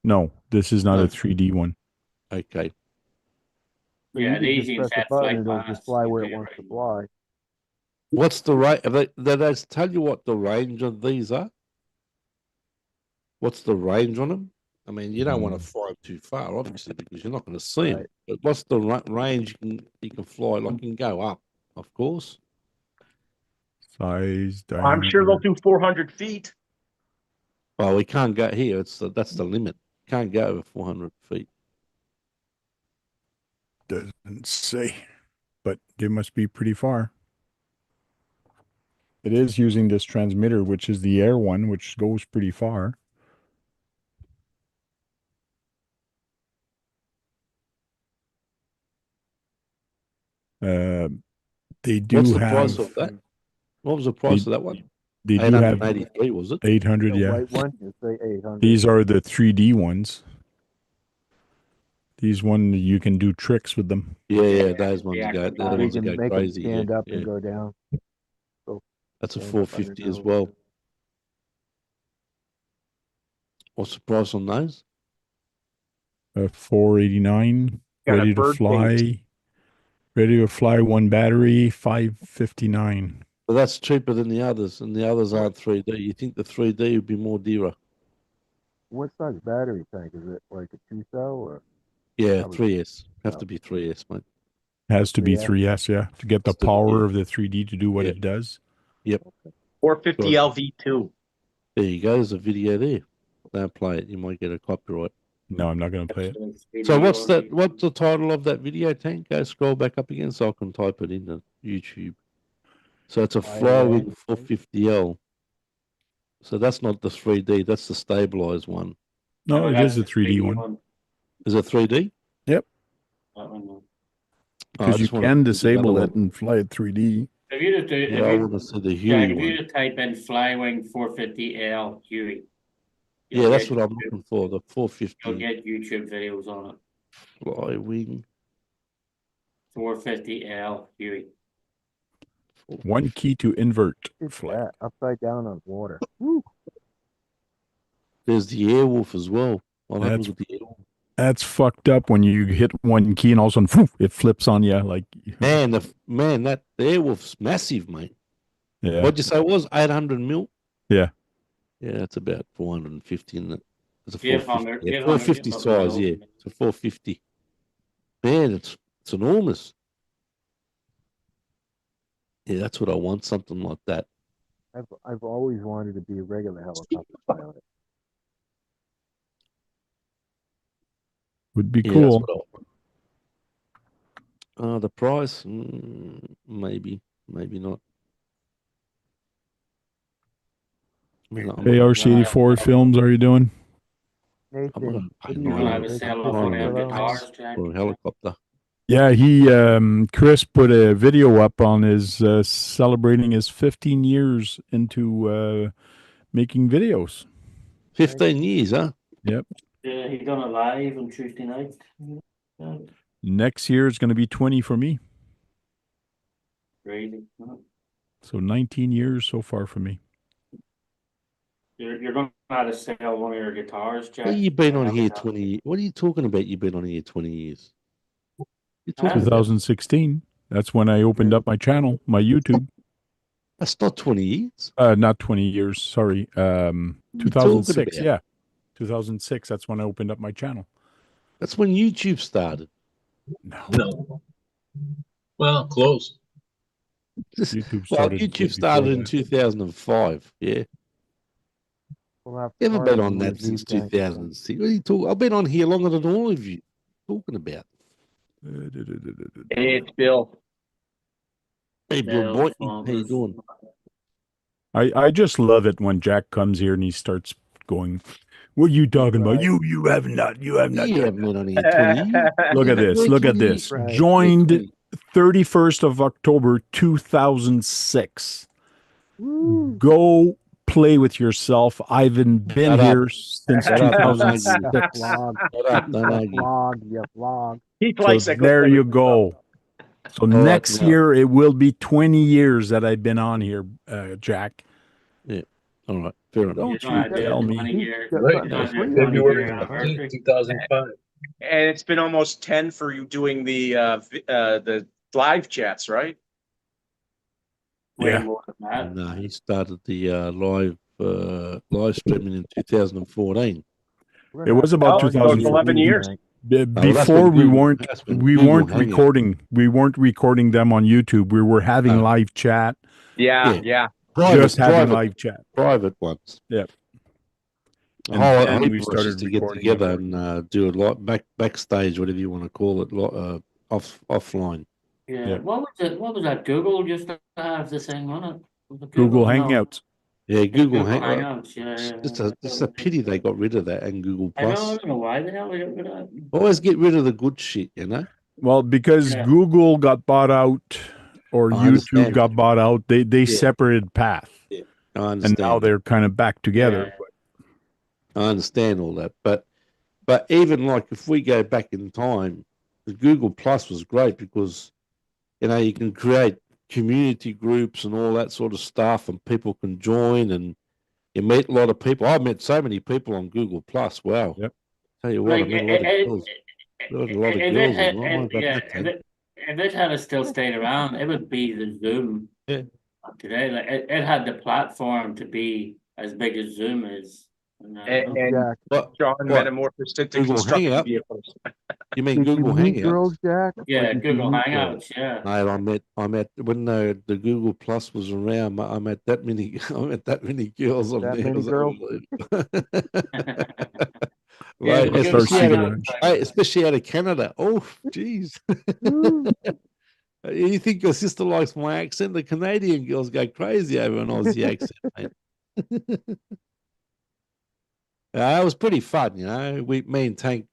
No, this is not No. a 3D one. Okay. So Yeah, you can these just use press a that button flight and it'll path. just fly where it Yeah, wants to right. fly. What's the rate? Did they tell you what the range of these are? What's the range on them? I mean, you don't want to fly too far, obviously, because you're not going to see them. Right. But what's the range you can fly? Like, you can go up, of course. Size, I'm sure they'll diameter. do 400 feet. Well, we can't go here. That's the limit. Can't go over 400 feet. Doesn't say, but they must be pretty far. It is using this transmitter, which is the air one, which goes pretty far. They do What's the have price of that? What was the price of that one? They do have 883, was it? 800. The Yeah, white one, you say 800. these are the 3D ones. These one you can do tricks with them. Yeah, those ones Yeah, go. you The other you ones can go make crazy. them stand Yeah, up yeah. and go down. That's a stand up on 450 their as nose. well. What's the price on those? 489. Got a Ready to bird fly. cage. Ready to fly, one battery, 559. But that's cheaper than the others, and the others aren't 3D. You think the 3D would be more dearer? What size battery tank? Is it like a 2 cell or Yeah, Probably. 3S. Have Oh. to be 3S, mate. Has to be 3S? 3S, yeah, to get the Has to be, power yeah. of the 3D to do what Yeah. it does. 450 Good. LV2. There you go. There's a video there. Don't play it. You might get a copyright. No, I'm not going to play it. So what's that? What's the title of that video, Tank? Go scroll back up again so I can type it into YouTube. So it's a Flywing 450L. So that's not the 3D. That's the stabilized one. No, it is a 3D one. Is it 3D? That one, no. Because you can disable it and fly it 3D. If you just do, Yeah, I want to see the Huey if you one. just type in Flywing 450L Huey. Yeah, that's what I'm looking for. The You'll 450 get YouTube videos on it. Flywing. 450L Huey. One key to invert it's flight. that upside down on water? Woo. There's the Airwolf as well. What happens That's- with the Airwolf? That's fucked up when you hit one key and all of a sudden poof, it flips on you. Like, Man, that the Airwolf's massive, mate. yeah. What'd you say it was? 800 mil? Yeah. Yeah, it's about 450 in it. It's a 500, 450. Yeah, 500, 450 size, yeah. It's a 450. Man, it's enormous. Yeah, that's what I want, something like that. I've always wanted to be a regular helicopter pilot. Would be Yeah, that's cool. what I want. The price, maybe not. No, I'm not ARC-84 films are you doing? Nathan, gonna what pay do you You're gonna have do? a Make sell a off on picture them of guitars, Jack. for a helicopter. Yeah, Chris put a video up on his celebrating his 15 years into making videos. 15 years, huh? Yep. Yeah, he done it live on Tuesday night. Yeah, Next year is going to be 20 for me. crazy. So 19 years so far for me. You're going to have to sell one of your guitars, Jack. Well, you've been on Every here now- 20. What are you talking about? You've been on here 20 years. You're Huh? talking about 2016. That's when I opened up my channel, my YouTube. that's not 20 years. Not 20 years. Sorry. What are you talking 2006. about? Yeah. 2006. That's when I opened up my channel. That's when YouTube started. No. No. Well, close. YouTube Well, started. YouTube way started before in that. 2005. Yeah. We'll have You to haven't been argue on that with since these guys. 2006. What are you talking? I've been on here longer than all of you. Talking about. Hey, it's Bill. Hey, Bill Bill Boyd, how you Saunders. doing? I just love it when Jack comes here and he starts going, "What are you talking about? Right. You have not You done haven't been on here 20 years. Look at this. Where Look at 20 this. Right. Joined Where 31st of October 2006. Woo. Go play with yourself. I've been Shut up. here since Shut up, don't argue. 2006. Vlog. Shut up, don't You argue. vlog. You vlog. He So likes that. there you go. So right, next now. year it will be 20 years that I've been on here, Jack. All right, fair enough. Don't You're you gonna do tell a me. 20-year. Got Right. something You're to gonna do a play with. February 20-year 15th, anniversary. 2005. And it's been almost 10 for you doing the live chats, right? Way Yeah. more than that. And he started the live streaming in 2014. We're It gonna was have to about Oh, so it's 2014. 11 years. Frank. that's Before when we Google- weren't that's when we Google weren't Hangout. recording. We weren't recording them on YouTube. We were having Oh. live chat. Yeah, Yeah. yeah. Just having private, live chat. private ones. Yep. A And whole then heap we of us started used to get recording them. together and do a lot backstage, whatever you want to call it, offline. Yeah. Yeah. What was it? What was that? Google used to have the thing on it. Was it Google No. Hangouts. Yeah, Google Google Hangout. Hangouts. Yeah. It's a pity they got rid of that and Google I know. I Plus. don't know why the hell they got rid of that. Always get rid of the good shit, you know. Well, because Yeah. Google got bought out or I YouTube understand. got bought out, they Yeah. separated path. I And understand. now they're kind of back together. Yeah. I understand all that, but even like if we go back in time, the Google Plus was great because you can create community groups and all that sort of stuff, and people can join, and you meet a lot of people. I've met so many people on Google Plus. Wow! Yep. Tell you what, I Like, met a lot of girls. A lot of girls if online back yeah, then. if it had still stayed around, it would be the Zoom. Yeah. Today, like it had the platform to be as big as Zoom is. And, And Jack, What? John What? metamorphosed into Google construction Hangout? vehicles. You mean did you Google meet Hangouts? girls, Jack? yeah, Or did you Google meet girls? Hangouts. Yeah. No, I met when the Google Plus was around. I met that many. I met that many girls on That there. many It was girls? unbelievable. Yeah, Right, but Google especially, especially out of Canada. Oh, jeez. Woo. You think your sister likes my accent? The Canadian girls go crazy over an Aussie accent, mate. It was pretty fun, me and Tank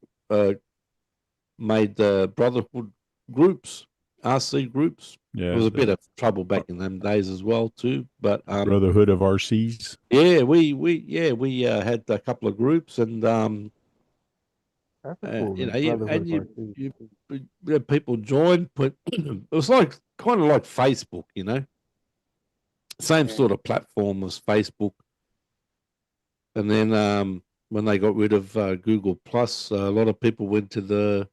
made brotherhood groups, RC groups. Yeah. It was a the bit of trouble back in them days as well too. But Brotherhood of RCs. yeah, we had a couple of groups, and That's a cool you name, know, you, Brotherhood and of RC. you had people join, but it was like kind of like Facebook, same Yeah. sort of platform as Facebook. And then when they got rid of Google Plus, a lot of people went to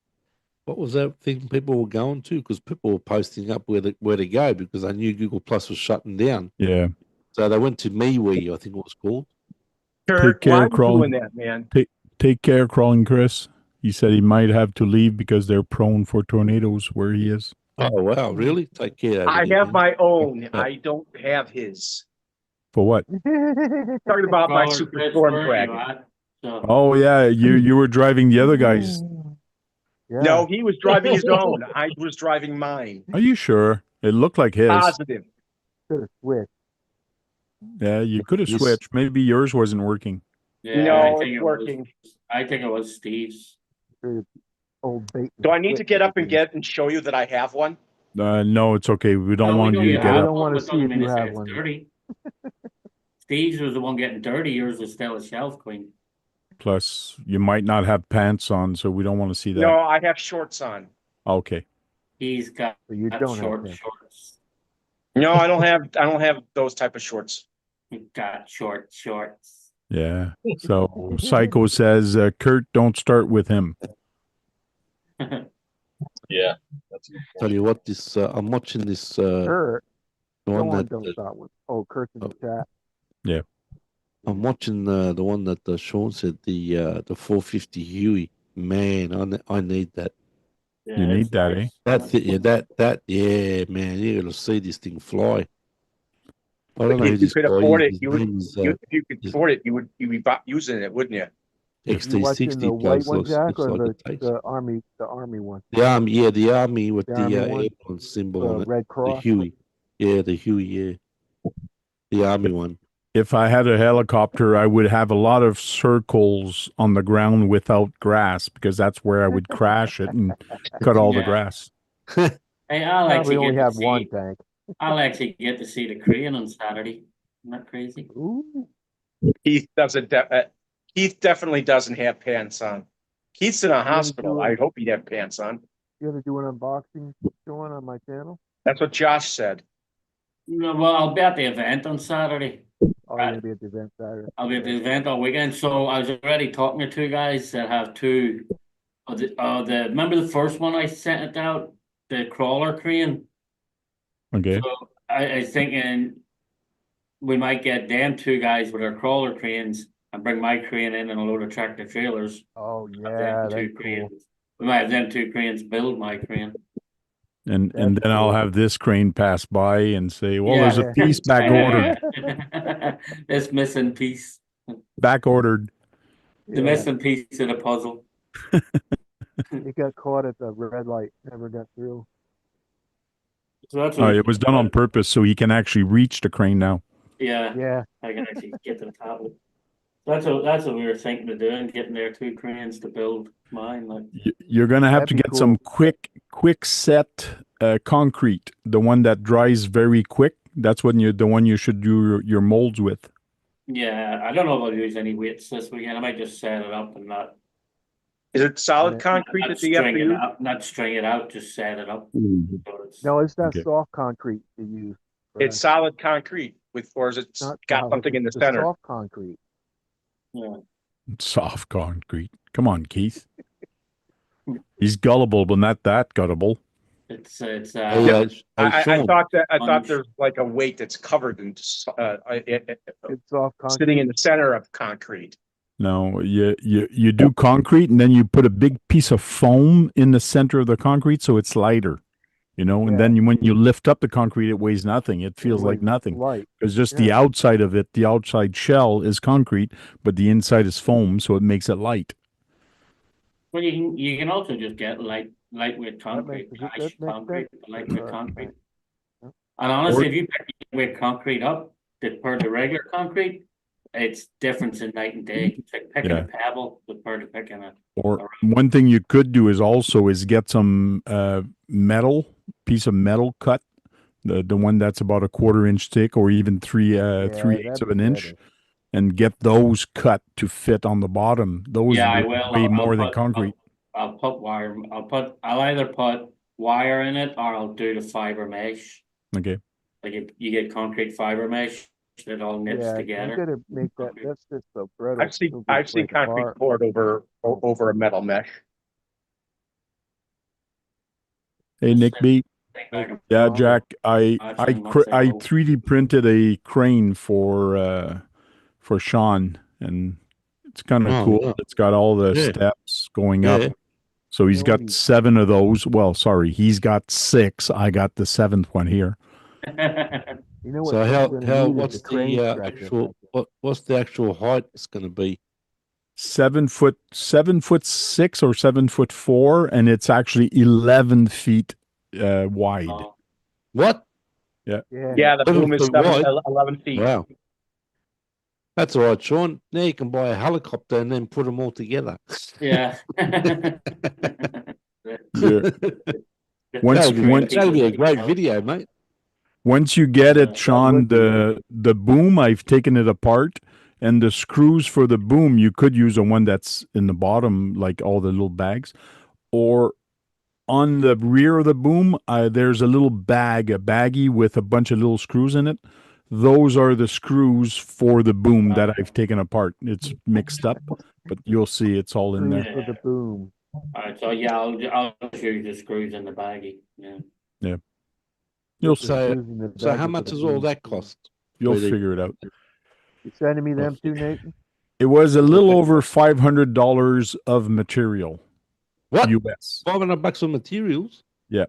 what was that thing people were going to? Because people were posting up where to go because they knew Google Plus was shutting down. Yeah. So they went to MeWe, I think it was called. Kurt, care, why are you Crawling. doing that, man? Take care, Crawling Chris. He said he might have to leave because they're prone for tornadoes where he is. Oh wow, really? Take care. over I there, have man. my own. Yeah. I don't have his. For what? Talking about my Caller, Chris, Superstorm where are you Dragon. at? So, Oh yeah, you were driving the other guys. Yeah. No, he was driving his own. I was driving mine. Are you sure? It looked like his. Positive. Could have switched. Yeah, you could have Yes. switched. Maybe yours wasn't working. yeah, No, I think it's it working. I think it was Steve's. Old bait. Do I need to get up and show you that I have one? No, it's okay. We don't No, we want know you to you get have up. don't one, wanna but see doesn't if mean you to say have it's one. dirty. Steve's was the one getting dirty. Yours was still a shelf queen. Plus, you might not have pants on, so we don't want to see that. No, I have shorts on. Okay. He's got So you don't have short pants. shorts. No, I don't have those type of shorts. He got short shorts. Yeah. So Psycho says, Kurt, don't start with him. Yeah, that's a good Tell point. you what, this I'm watching this Kurt, the go one on, that don't start with. Oh, Kurt's in the chat. I'm watching the one that Sean said, the 450 Huey. Man, I need that. You need that, eh? Yeah, man, you gotta see this thing fly. I don't know who If you this could guy afford it, is. you would. His If you could is- afford it, you'd be using it, wouldn't you? You watching the XT60 white does one, Jack, looks or like the it takes. the army one? The army, yeah, the army with The the army one? airline symbol The on it. Red The Cross. Huey. Yeah, the Huey, yeah. The army one. If I had a helicopter, I would have a lot of circles on the ground without grass because that's where I would crash it and cut all the Yeah. grass. Hey, I'll Probably actually only get to have see. one tank. I'll actually get to see the crane on Saturday. Isn't that crazy? Ooh. Keith doesn't. Keith definitely doesn't have pants on. Keith's in a hospital. do I it. hope he'd have pants on. You ever do an unboxing, Sean, on my channel? That's what Josh said. No, well, I'll be at the event on Saturday. Oh, you're gonna be at the event Saturday. I'll be at the event all weekend. So I was already talking to two guys that have two of the remember the first one I sent it out, the crawler crane. Okay. So I was thinking we might get them two guys with their crawler cranes and bring my crane in and a load of tractor trailers. Oh Have yeah, them that's two cool. cranes. We might have them two cranes build my crane. And That's then I'll cool. have this crane pass by and say, well, there's a Yeah. piece back ordered. This missing piece. Back ordered. The Yeah. missing piece of the puzzle. It got caught at the red light, never got through. So that's Oh, what it was done on purpose so he can actually reach the crane now. Yeah, Yeah, I can actually get to the top of it. That's what we were thinking of doing, getting their two cranes to build mine. Like, You're going to have That'd to be get some cool. quick set concrete, the one that dries very quick. That's the one you should do your molds with. yeah, I don't know if I'll use any weights this weekend. I might just set it up and not Is it solid Yeah. concrete that you have to string it use? out, not string it out, just set it up. Mm-hmm. So it's- no, it's that Okay. soft concrete you use. It's solid concrete or is it not got solid, something in the it's center? soft concrete. yeah. Soft concrete. Come on, Keith. He's gullible, but not that gullible. It's Hey, I Sean, thought there's like a weight that's covered in It's soft concrete. sitting in the center of concrete. No, you do concrete and then you put a big piece of foam in the center of the concrete so it's lighter, and then when you lift up the concrete, it weighs nothing. It feels like weighs nothing. light. It's just the Yeah. outside of it, the outside shell is concrete, but the inside is foam, so it makes it light. Well, you can also just get lightweight concrete, that nice makes concrete, sense. lightweight Uh, concrete. yeah. And honestly, if you pick lightweight concrete up, per the regular concrete, it's difference in night and day. It's like picking a pebble compared to picking a. Or one thing you could do is get some piece of metal cut, the one that's about a 1/4 inch thick, or even 3/8 of an inch, and get those cut to fit on the bottom. Those I will. weigh I'll more than put- concrete. I'll put wire. I'll either put wire in it or I'll do the fiber mesh. Okay. Like you get concrete fiber mesh that all knits Yeah, together. you gotta make that. That's just so brittle. I've seen It'll I've just seen break concrete apart. poured over a metal mesh. Hey, Nick B. Yeah, Oh. Jack. I Actually, not so I old. 3D printed a crane for Sean, and it's kind of Oh, cool. yeah. It's got all the Yeah. steps going Yeah. up. So he's got Really? 7 of those. Well, sorry, he's got 6. I got the 7th one here. You know what? So you're gonna need is what's a crane the stretcher. actual what's the actual height it's going to be? 7 foot 6 or 7'4", and it's actually 11 feet wide. Oh, What? Yeah. Yeah, the 11 boom is feet wide? 11 feet. Wow. That's all right, Sean. Now you can buy a helicopter and then put them all together. yeah. Yeah. That'll be a great video, mate. Once you get Yeah, it, Sean, would be. the boom, I've taken it apart, And the screws for the boom, you could use a one that's in the bottom, like all the little bags, or on the rear of the boom, there's a little bag, a baggie with a bunch of little screws in it. Those are the screws for the boom that I've taken apart. It's mixed up, but you'll see it's all in Screws there. for the boom. Alright, so yeah, I'll just use the screws in the baggie, yeah. You'll The see. So, screws in the so how baggie for much the does all boom. that cost? You'll Really? figure it out. You sending me them too, Nathan? It was a little over $500 of material. What? US. $500 on materials? Yeah.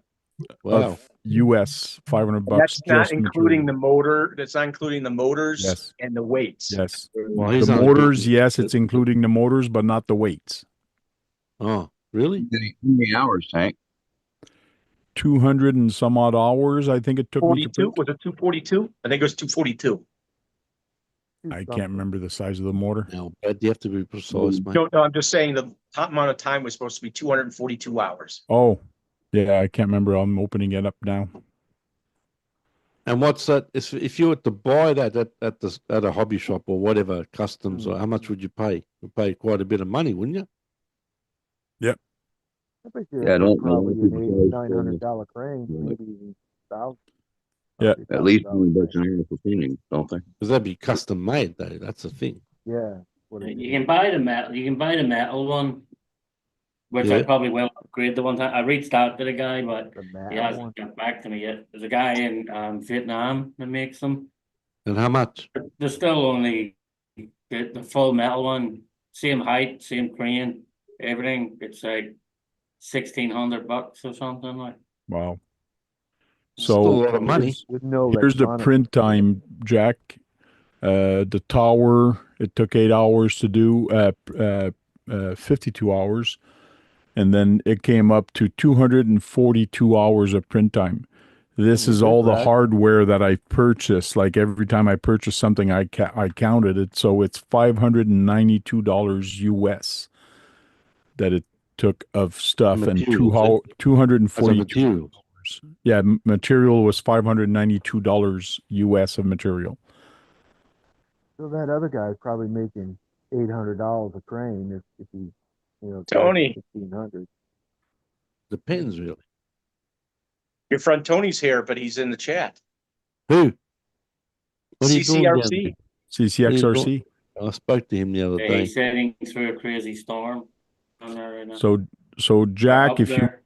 Wow. Of US, $500 That's not just including the material. motor. That's not including the motors Yes. and the weights. Yes. Well, The he's not motors, building- yes, it's including the motors, but not the weights. Oh, really? How many hours, Hank? 200 and some odd hours, I think it took me to 42? print. Was it 242? I think it was 242. I can't remember the size of the motor. Now, but you have to be precise, mate. No, I'm just saying the top amount of time was supposed to be 242 hours. Oh, yeah, I can't remember. I'm opening it up now. And what's that? If you were to buy that at a hobby shop or whatever, customs, or how much would you pay? You'd pay quite a bit of money, wouldn't you? I bet you Yeah, I that's don't know. probably an People $800-900 crane, Yeah. maybe even 1,000. Yeah. Probably At least $1,000 $20 an hour for cleaning, don't they? Because that'd be custom made, though. That's the thing. Yeah. What it You is. can buy the metal one, which I Yeah. probably will upgrade the one time. I reached out to the guy, but The he metal hasn't one. got back to me yet. There's a guy in Vietnam that makes them. And how much? They're still only the full metal one, same height, same crane, everything. It's like $1,600 or something like. Wow. Still a So lot of money. here's, With no here's the electronics. print time, Jack. The tower, it took 8 hours to do, 52 hours. And then it came up to 242 hours of print time. This Oh, is good, all the Brad. hardware that I purchased. Like every time I purchase something, I counted it. So it's $592 US that it took of stuff, and Materials, As a 242 material. hours. Yeah, material was $592 US of material. So that other guy's probably making $800 a crane if he, Tony. 1,500. Depends, really. Your friend Tony's here, but he's in the chat. Who? What are you doing down CCRC. there? CCXRC. I spoke to him the other Yeah, day. he's sailing through a crazy storm down there right now. So Jack, Up if there.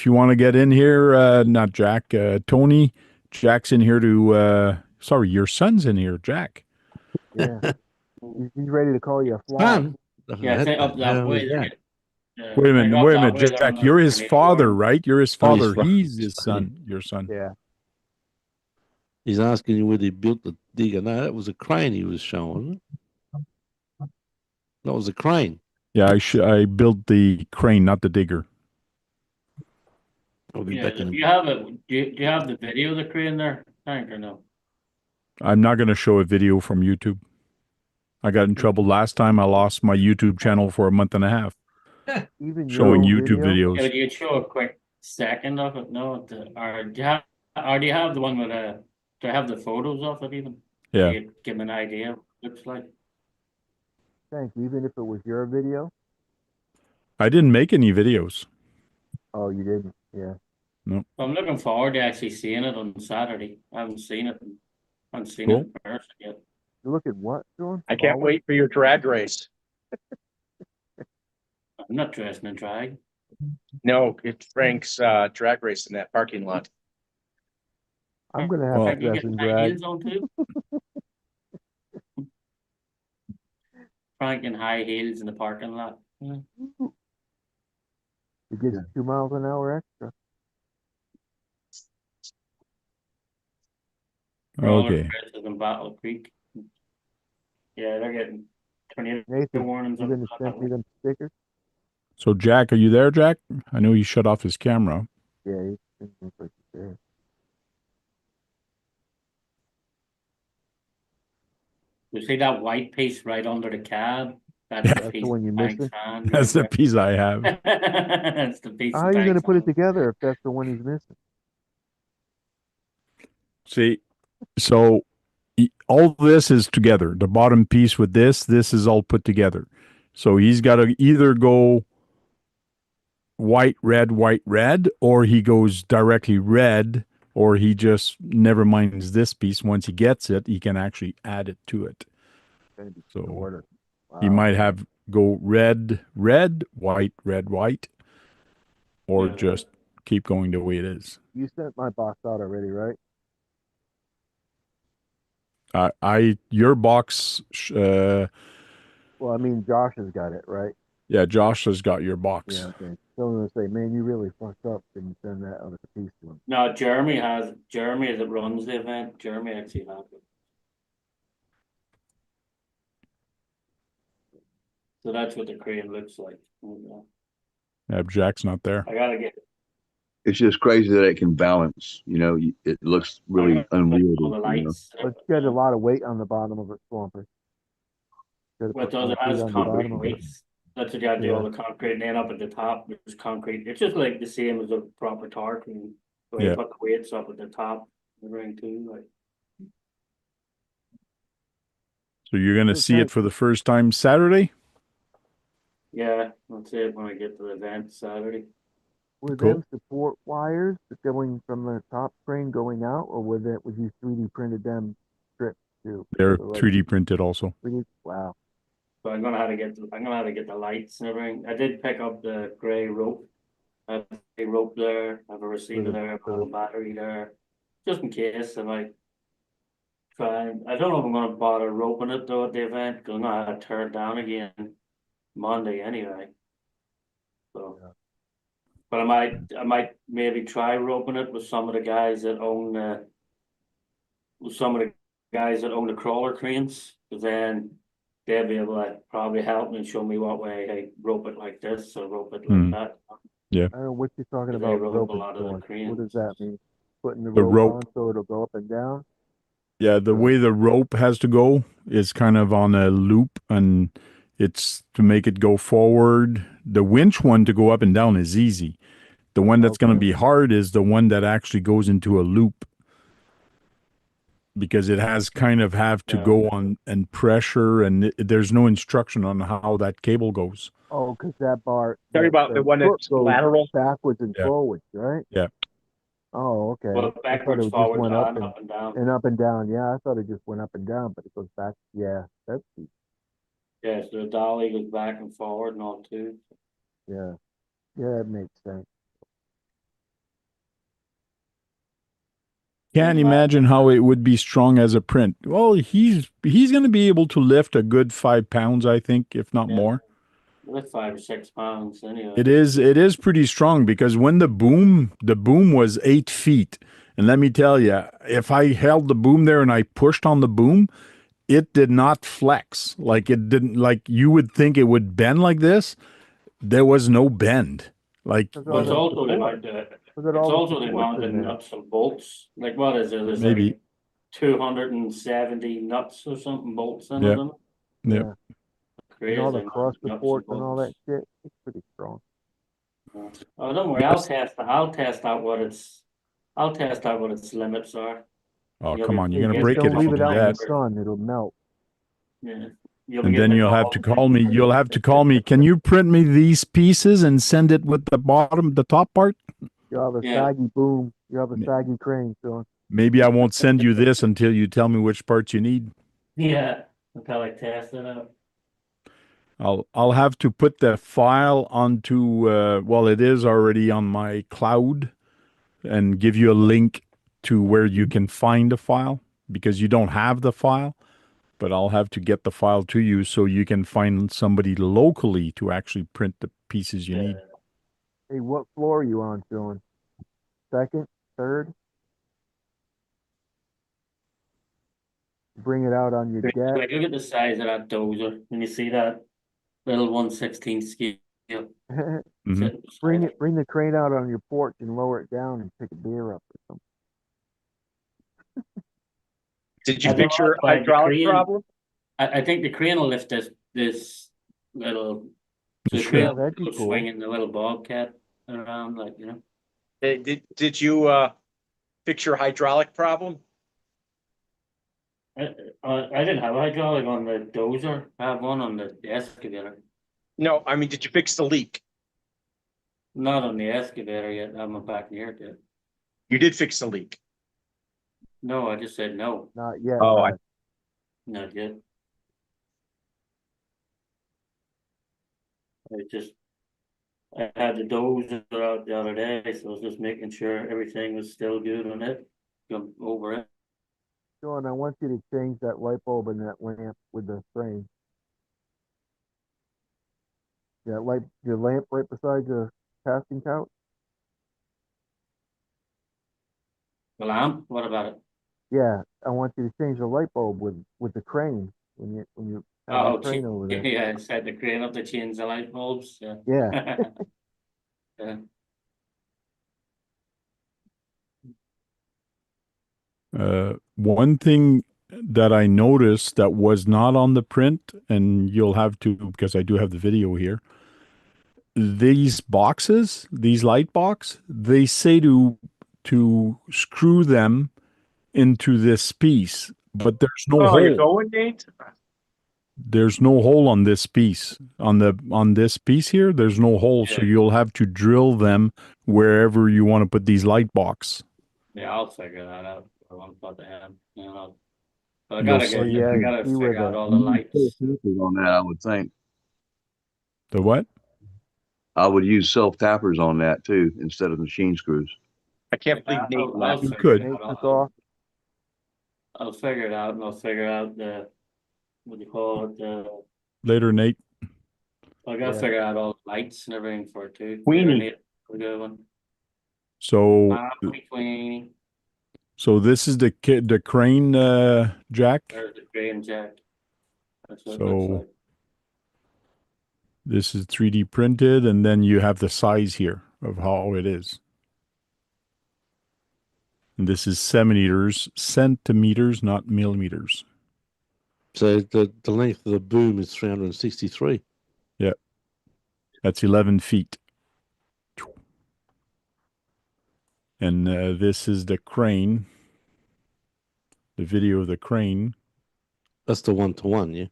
you want to get in here, not Jack, Tony, Jack's in here to sorry, your son's in here, Jack. Yeah. He's ready to call you a fly. Fun. Yeah, I think up that Hell way. is that? Wait a like minute, up wait a that minute, way down Jack, there, you're his and it's father, storm. right? You're his Oh, he's father. father. He's his son, your son. Yeah. He's asking you whether he built the digger. No, that was a crane he was showing. That was a crane. Yeah, I built the crane, not the digger. I'll be Yeah, back in if a you have it, do you have the video of the crane there, Hank, or no? I'm not going to show a video from YouTube. I got in trouble last time. I lost my YouTube channel for a month and a half Even showing your YouTube video? videos. Yeah, do you show a quick second of it? No, or do you have the one with do you have the photos of it even? Yeah. Do you give an idea what it looks like? Thank you. Even if it was your video? I didn't make any videos. Oh, you didn't? Yeah. I'm looking forward to actually seeing it on Saturday. I haven't seen it. I haven't seen it Cool. in person yet. You look at what, John? I can't wait for your drag race. I'm not dressed in a drag. No, it's Frank's drag race in that parking lot. I'm going to have Well- to You dress get in high drag. heels on too? Frank in high heels in the parking lot. Yeah. It gets 2 miles an hour extra. Crawler Okay. races in Battle Creek. Yeah, they're getting tornado Nathan, warnings. you on going to send me them stickers? So Jack, are you there, Jack? I know he shut off his camera. Yeah, he looks like he's there. You see that white piece right under the cab? That's Yeah. the That's piece the one you're Frank's missing? hand That's the right piece I have. there. That's the piece. How are you going to Frank's put it hand. together if that's the one he's missing? See, so all this is together. The bottom piece with this is all put together. So he's got to either go white, red, or he goes directly red, or he just never minds this piece. Once he gets it, he can actually add it to it. Gonna be So shorter. he Wow. might have go red, white, or Yeah. just keep going the way it is. You sent my box out already, right? Your box, Well, I mean, Josh has got it, right? yeah, Josh has got your box. Yeah, okay. So I'm gonna say, man, you really fucked up. Didn't send that other piece to him. No, Jeremy that runs the event. Jeremy actually has it. So that's what the crane looks like. Yeah, Jack's not there. I gotta get It's just crazy that it can balance. You know, it looks really all unwieldy. the You know? lights. But it's got a lot of weight on the bottom of it, Swamper. Gotta What put does it concrete has on the bottom concrete of it. weights. That's what you gotta do, all Yeah. the concrete, and then up at the top, there's concrete. It's just like the same as a proper torque, and the way you Yeah. put the weights up at the top, the ring too, like. So you're going to see it for the first time Saturday? Yeah, that's it when I get to the event Saturday. Were Cool. them support wires going from the top crane going out, or was you 3D printed them strips too? They're So, like, 3D printed also. 3D? Wow. So I'm gonna have to get the lights and everything. I did pick up the gray rope. I have a rope there, I have a receiver there, I have a little battery there, just in case I might try. I don't know if I'm gonna bother roping it though at the event, because I'm gonna have to tear it down again Monday anyway. So. Yeah. But I might maybe try roping it with some of the guys that own the crawler cranes, because then they'll be able to probably help me and show me what way I rope it like this or rope it like that. I don't know what you're talking They about. rope a Roping lot of the going. cranes. What does that mean? Putting the The rope rope. on so it'll go up and down? Yeah, the way the rope has to go is kind of on a loop, and it's to make it go forward. The winch one to go up and down is easy. The one that's going to be hard is the one that actually goes into a loop, because it has kind of have to go on and pressure, and there's no instruction on how that cable goes. Oh, because that bar. Talking about the one foot that's goes lateral? backwards and Yeah. forwards, right? Yeah. Oh, okay. Well, I thought it backwards, just forwards, went up and up and down. and up and down. Yeah, I thought it just went up and down, but it goes back. Yeah, that's Yeah, so the dolly goes back and forward and all too. yeah, yeah, that makes sense. Can't imagine how it would be strong as a print. Well, he's going to be able to lift a good 5 pounds, I think, if not more. Like 5 or 6 pounds anyway. It is pretty strong, because when the boom was 8 feet, and let me tell you, if I held the boom there and I pushed on the boom, it did not flex. Like it didn't, like you would think it would bend like this. There was no bend. Like But it's also they might they mounted nuts and bolts. Like what is it? There's maybe like 270 nuts or something bolts in Yeah. it. Yeah. Crazy. And all the amount cross of nuts supports and all that bolts. shit. It's pretty strong. Oh, don't worry. I'll test out what its limits are. Oh, You'll come be- on, you're you'll gonna get break it Don't if leave you it do out in the that. sun; it'll melt. Yeah. And then you'll have to call me. You'll have to call me. Can you print me these pieces and send it with the top part? You have a Yeah. saggy boom. You have a saggy crane, so Maybe I won't send you this until you tell me which parts you need. Yeah. Until I test it out. I'll have to put the file onto well, it is already on my cloud, and give you a link to where you can find the file, because you don't have the file, but I'll have to get the file to you so you can find somebody locally to actually print the pieces you need. hey, what floor are you on, Sean? Second, third? Bring it out on your deck. Like, look at the size of that dozer. When you see that little 1/16 scale. Mhm. Bring the crane out on your porch and lower it down and pick a beer up or something. Did you I think fix your like the hydraulic crane- problem? I think the crane will lift this little. So the Sure. crane Yeah, that'd be will cool. swinging the little bobcat around, like, you know. Did you fix your hydraulic problem? I didn't have a hydraulic on the dozer. I have one on the excavator. No, I mean, did you fix the leak? Not on the excavator yet. I'm back near it yet. You did fix the leak. No, I just said no, Not yet. Oh, Brad. not yet. I had the dozer out the other day, so I was just making sure everything was still good on it. Come over it. Sean, I want you to change that light bulb in that lamp with the frame. That light, your lamp right beside the casting couch. The lamp, what about it? Yeah, I want you to change the light bulb with the crane when you have Oh, the crane over there. yeah, it's had the crane up to change the light bulbs, yeah. Yeah. Yeah. One thing that I noticed that was not on the print, and you'll have to, because I do have the video here. These boxes, these light box, they say to screw them into this piece, but there's no Oh, you're hole. going, Nate? There's no hole on this piece. On this piece here, there's no hole, so Yeah. you'll have to drill them wherever you want to put these light box. Yeah, I'll figure that out. I want to put the hand, you know. But I You'll gotta see. get, Yeah, I gotta see where figure out the all the lights. On that, I would think. The what? I would use self tappers on that too instead of machine screws. I can't believe Nate I'll laughed. You figure it could. out. Nate took off. I'll figure it out, and I'll figure out the, what do you call it, Later, Nate. I gotta Yeah. figure out all the lights and everything for it too. Queenie. Later, a good one. So, Between, so this is the crane jack. there's the crane jack. That's what it So looks like. this is 3D printed, and then you have the size here of how it is. And this is centimeters, not millimeters. So the length of the boom is 363. Yeah, that's 11 feet. And this is the crane. The video of the crane. That's the 1-to-1, yeah.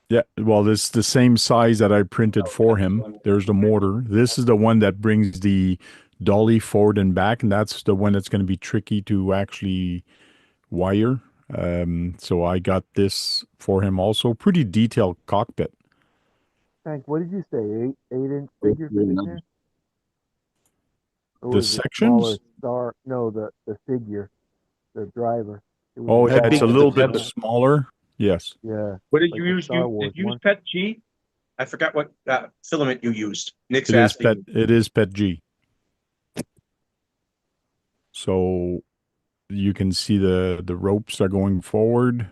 Yeah, well, this is the same size that I printed for him. There's the motor. This is the one that brings the dolly forward and back, and that's the one that's going to be tricky to actually wire. So I got this for him also. Pretty detailed cockpit. Hank, what did you say? 8-inch figure fit in there? Or The was it sections? smaller star? No, the figure, the driver. It was Oh, a yeah, it's a smaller little one. bit smaller. Yes. Yeah. What did Like you the use? Star Wars Did you use one. PET G? I forgot what filament you used. Nick's It is asking. it is PET G. So you can see the ropes are going forward,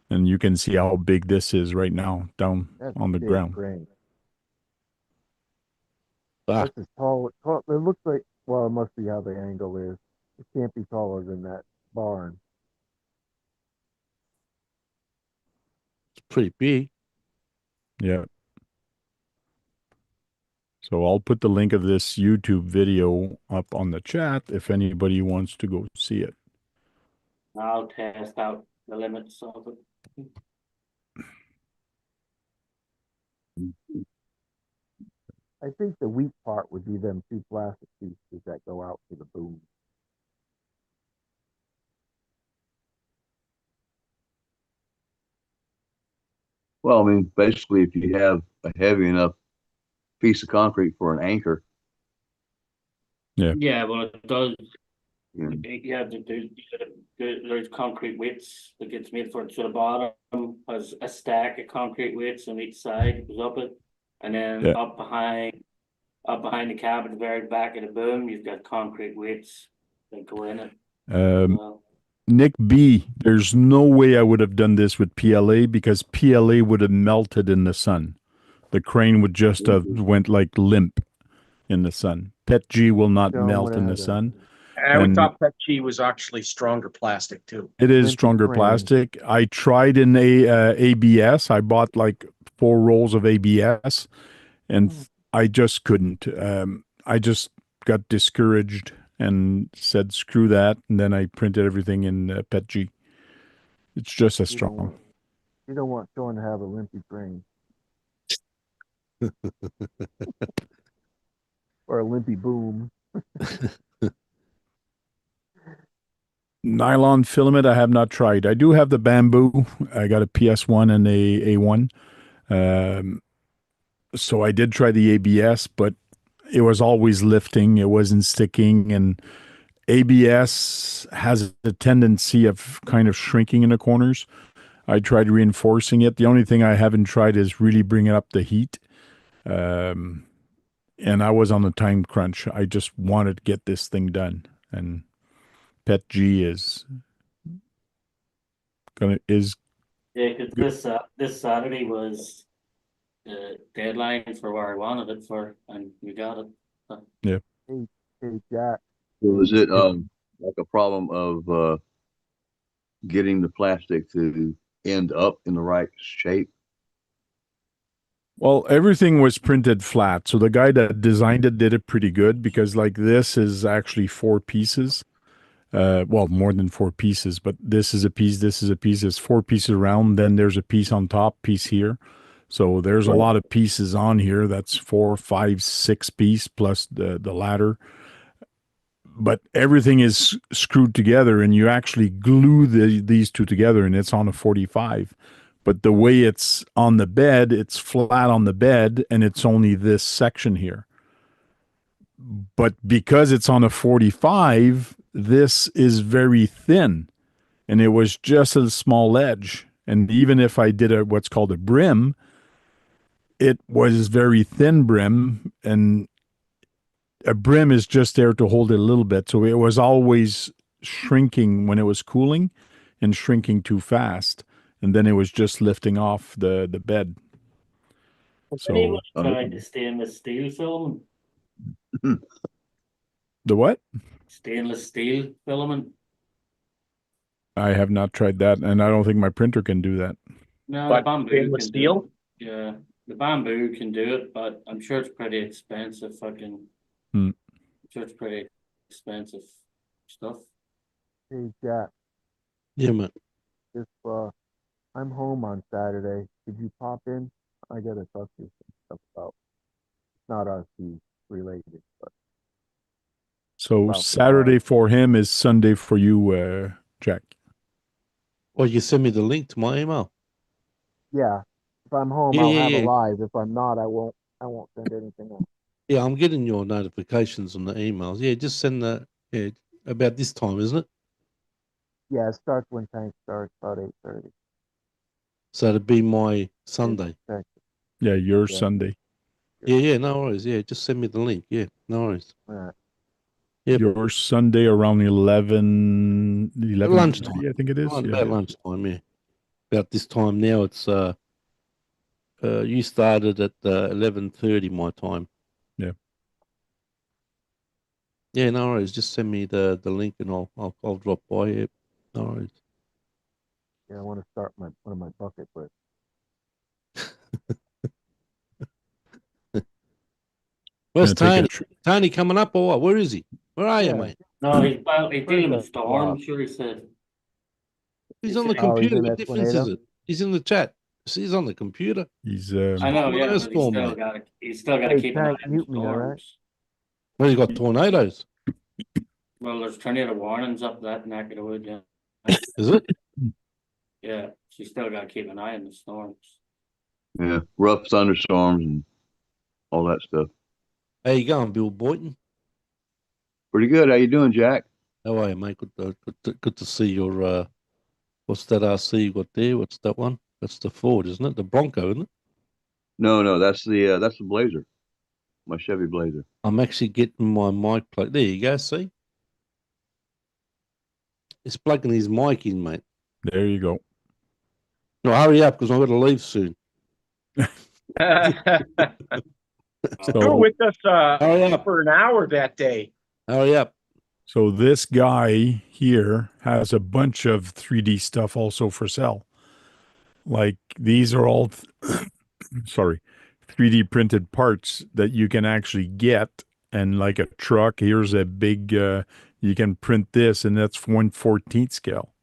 and you can see how big this is right now down That's on the big ground. crane. Ah, That's as tall. It looks like. Well, it must be how the angle is. It can't be taller than that barn. it's pretty big. Yeah. So I'll put the link of this YouTube video up on the chat if anybody wants to go see it. I'll test out the limits of it. I think the weak part would be them two plastic pieces that go out to the boom. Well, I mean, basically, if you have a heavy enough piece of concrete for an anchor, Yeah, well, it does. you know, Yeah, there's concrete weights that gets made for it. So the bottom has a stack of concrete weights on each side, it goes up it. And then Yeah. up behind the cab at the very back of the boom, you've got concrete weights that go in it. So, Nick B, there's no way I would have done this with PLA because PLA would have melted in the sun. The crane would just have went like limp in the sun. PET G will not John melt would in have the had a sun. I would And thought PET G was actually stronger plastic too. it is limpy stronger crane. plastic. I tried in ABS. I bought like 4 rolls of ABS, and I just couldn't. I just got discouraged and said, "Screw that!" And then I printed everything in PET G. It's just as You don't strong. want you don't want Sean to have a limpy brain or a limpy boom. Nylon filament, I have not tried. I do have the bamboo. I got a PS1 and a A1. So I did try the ABS, but it was always lifting. It wasn't sticking. And ABS has a tendency of kind of shrinking in the corners. I tried reinforcing it. The only thing I haven't tried is really bringing up the heat. Um, and I was on a time crunch. I just wanted to get this thing done. And Pet G is Yeah, because this Saturday was the deadline for where I wanted it for, and you got it. So, yeah. Hey Jack, So is it like a problem of getting the plastic to end up in the right shape? Well, everything was printed flat. So the guy that designed it did it pretty good because like this is actually 4 pieces. Well, more than 4 pieces, but this is a piece, this is a piece, it's 4 pieces around, then there's a piece on top, piece here. So there's a Right. lot of pieces on here. That's 4, 5, 6 piece plus the ladder. But everything is screwed together and you actually glue these two together and it's on a 45. But the way it's on the bed, it's flat on the bed and it's only this section here. But because it's on a 45, this is very thin and it was just a small edge. And even if I did what's called a brim, it was very thin brim, and a brim is just there to hold it a little bit. So it was always shrinking when it was cooling and shrinking too fast. And then it was just lifting off the bed. has So anyone tried the stainless steel filament? the what? Stainless steel filament? I have not tried that, and I don't think my printer can do that. No, But the bamboo stainless can steel? do it. Yeah, the bamboo can do it, but I'm sure it's pretty expensive. Fucking, Hmm. I'm sure it's pretty expensive stuff. hey Jack, Yeah, mate. if I'm home on Saturday, could you pop in? I gotta talk to you some stuff about not RC related, but So about the Saturday car. for him is Sunday for you, Jack. Well, you send me the link to my email. Yeah, if I'm home, Yeah, I'll yeah, have a yeah. live. If I'm not, I won't. I won't send anything else. Yeah, I'm getting your notifications on the emails. Yeah, just send the about this time, isn't it? Yeah, it starts when tank starts, about 8:30. So it'd be my Sunday. Yeah, your Yeah. Sunday. Yeah, yeah, no worries. Yeah, just send me the link. Yeah, no worries. All right. Yep. Your Sunday around 11:30, Lunchtime. I think it is. Around Yeah. about lunchtime, yeah. About this time now, it's you started at 11:30 my time. Yeah. Yeah, no worries. Just send me the link and I'll drop by. Yeah, no worries. Yeah, I want to start one of my bucket lists. Where's Gonna take Tony? a tr- Tony coming up or what? Where is he? Where are you, Yeah. mate? No, he's dealing with First, storm. Sure, he said. He's He on the said- Oh, he's computer. in What difference is Esplanado? it? He's in the chat. See, he's on the computer. He's I know, yeah, Tornado but he's storm, still mate. got he's still got to Hey, keep an eye Tank, on the mute me, all right? storms. Well, you got tornadoes. Well, there's tornado warnings up that neck of the wood. Yeah, Is it? yeah. She's still got to keep an eye on the storms. Yeah, rough thunderstorms and all that stuff. How you going, Bill Boynton? Pretty good. How you doing, Jack? How are you, mate? Good to see your what's that RC you got there? What's that one? That's the Ford, isn't it? The Bronco, isn't it? No, that's the Blazer, my Chevy Blazer. I'm actually getting my mic plug. There you go, see? He's plugging his mic in, mate. there you go. No, hurry up because I've got to leave soon. You were So with us Hurry up. for an hour that day. Hurry up. so this guy here has a bunch of 3D stuff also for sale. Like these are all sorry, 3D printed parts that you can actually get, and like a truck, here's a big you can print this and that's 1/14 scale.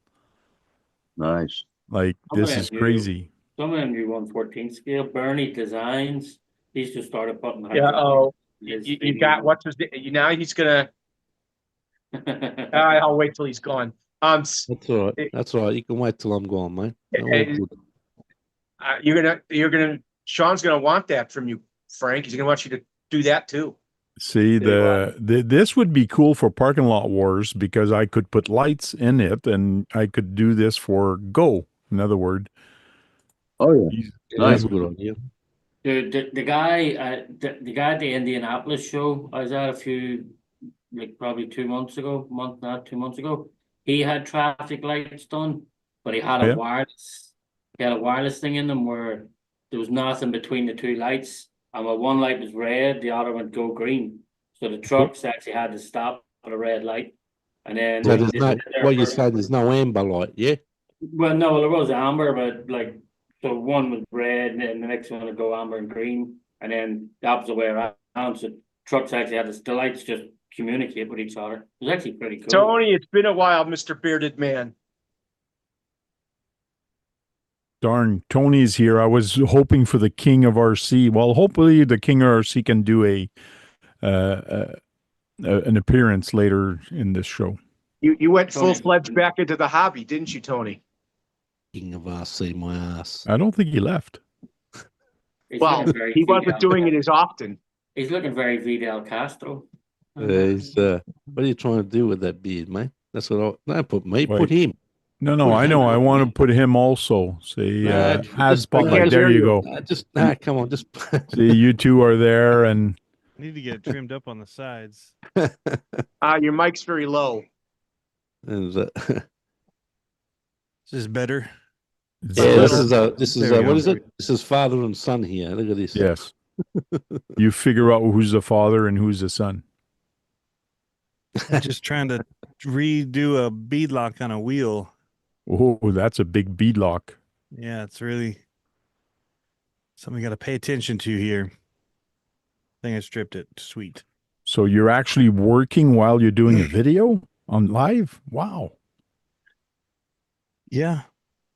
Nice. Like, Some of this them is do. crazy. Some of them do 1/14 scale. Bernie Designs, he's just started putting Yeah. hydraulic Oh, in his you got what's his name? Now he's gonna. I'll wait till he's gone. That's all right. it- That's all right. You can wait till I'm gone, mate. They're all it- good. Sean's gonna want that from you, Frank. He's gonna want you to do that too. See, this would be cool for parking lot wars because I could put lights in it and I could do this for Go. In other words, Oh yeah. these- That's Nice. a good idea. The guy the guy at the Indianapolis show I was at a few, like probably 2 months ago, not 2 months ago. He had traffic lights done, but he had Yeah. a wireless thing in them where there was nothing between the two lights, and when one light was red, the other would go green. So the trucks actually had to stop at a red light, and then So there's they no, sit there what you for- say, there's no amber light, yeah? Well, no, there was amber, but like, so one was red, and then the next one would go amber and green, and then the opposite way around. So trucks actually had the lights just communicate with each other. It was actually pretty cool. Tony, it's been a while, Mr. Bearded Man. darn, Tony's here. I was hoping for the king of RC. Well, hopefully the king of RC can do an appearance later in this show. You went Tony. full-fledged back into the hobby, didn't you, Tony? King of RC, my ass. I don't think he left. He's Well, looking very he wasn't Fidel- doing it as often. He's looking very Fidel Castro. He's, what are you trying to do with that beard, mate? That's what I, don't put me, Wait. put him. No, Put I him know. I on want to me. put him also. See, Nah, ad just- spotlight. can't There hear you you. go. Come on, just. See, you two are there, and Need to get it trimmed up on the sides. Your mic's very low. And, Is this better? it's yeah, better. this is There we what go. is it? This is father and son here. Look at this. Yes. You figure out who's the father and who's the son. I'm just trying to redo a bead lock on a wheel. Oh, that's a big bead lock. Yeah, it's really something you got to pay attention to here. I think I stripped it. Sweet. So you're actually working while you're doing a video on live? Wow. Yeah,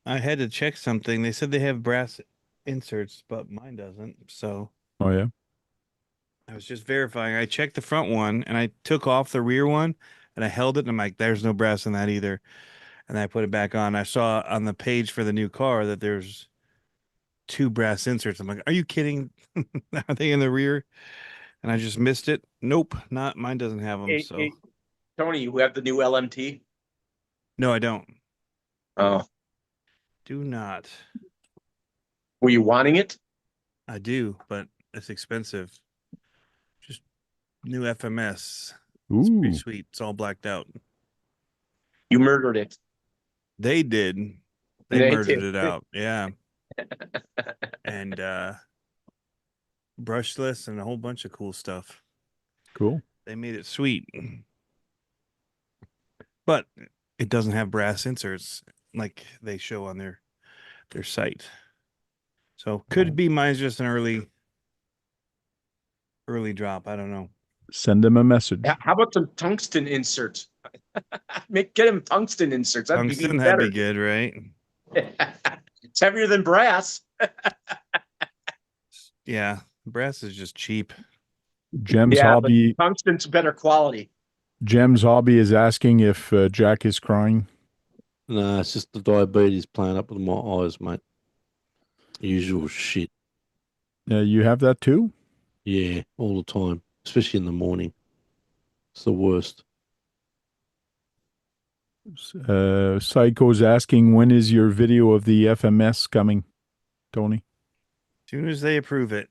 I had to check something. They said they have brass inserts, but mine doesn't. So Oh, yeah. I was just verifying. I checked the front one and I took off the rear one and I held it. And I'm like, there's no brass in that either. And I put it back on. I saw on the page for the new car that there's 2 brass inserts. I'm like, are you kidding? Are they in the rear? And I just missed it. Nope, not mine doesn't have them. Hey, So hey, Tony, you have the new LMT? no, I don't. Oh, Do not. were you wanting it? I do, but it's expensive. Just new FMS. It's Ooh. pretty sweet. It's all blacked out. You murdered it. They did. They They murdered did. it out. Yeah. And brushless and a whole bunch of cool stuff. Cool. They made it sweet. But it doesn't have brass inserts like they show on their site. So could be mine's just an early drop. I don't know. Send them a message. Yeah, how about some tungsten inserts? Get him tungsten inserts. That'd be Tungsten, even that'd better. be good, right? It's heavier than brass. Yeah. Brass is just cheap. Jem's Yeah, but hobby. tungsten's better quality. Jem's hobby is asking if Jack is crying. No, it's just the diabetes playing up with my eyes, mate. Usual shit. You have that too? Yeah, all the time, especially in the morning. It's the worst. Psycho's asking, when is your video of the FMS coming, Tony? As soon as they approve it.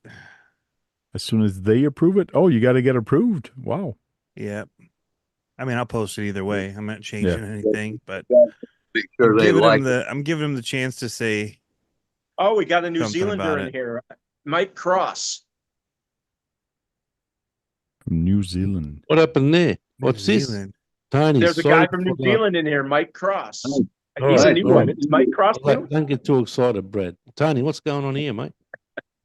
As soon as they approve it? Oh, you got to get approved. Wow. Yep. I mean, I'll post it either way. I'm not changing anything, but Make sure they like it. I'm giving them the chance to say Oh, we got a New Something Zealander about in it. here. Mike Cross. From New Zealand. What happened there? New What's this? Zealand. Tony, There's a sorry guy from New for- Zealand in here, Mike Cross. Oh, He's a right, new right. one. It's Mike Cross too. Don't get too excited, Brad. Tony, what's going on here, mate?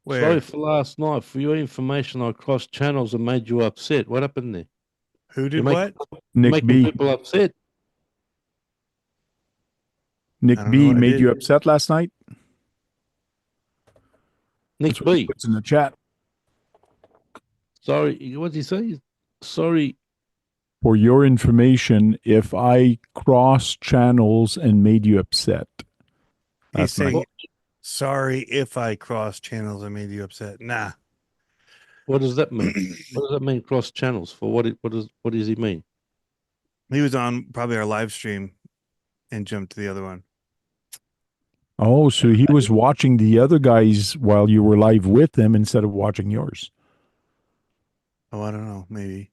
Where? Sorry for last night. For your information, I crossed channels and made you upset. What happened there? Who You did make- what? Nick Making B. people upset. Nick I don't know B what I made did. you upset last night? Nick That's what he B. puts in the chat. Sorry, what did he say? Sorry. For your information, if I cross channels and made you upset. He's That's nice. saying, sorry if I cross channels and made you upset. Nah. What does that mean? What does that mean? Cross channels for what? What does he mean? He was on probably our live stream and jumped to the other one. Oh, so he was watching the other guys while you were live with them instead of watching yours. Oh, I don't know. Maybe.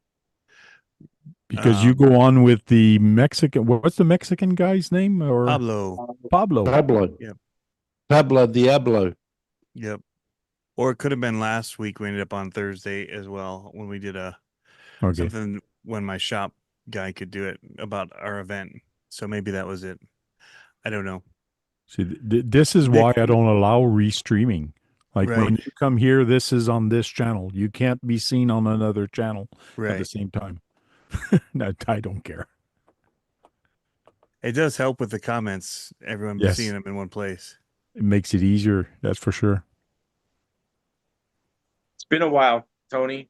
Because you go on with the Mexican, what's the Mexican guy's name? Or Pablo. Pablo. Pablo. Yep. Pablo Diablo. Yep. Or it could have been last week. We ended up on Thursday as well when we did something when my shop guy could do it about our event. So maybe that was it. I don't know. See, this is why I don't allow restreaming. Like Right. when you come here, this is on this channel. You can't be seen on another channel at the Right. same time. No, I don't care. It does help with the comments. Everyone Yes. seeing them in one place. It makes it easier. That's for sure. It's been a while, Tony.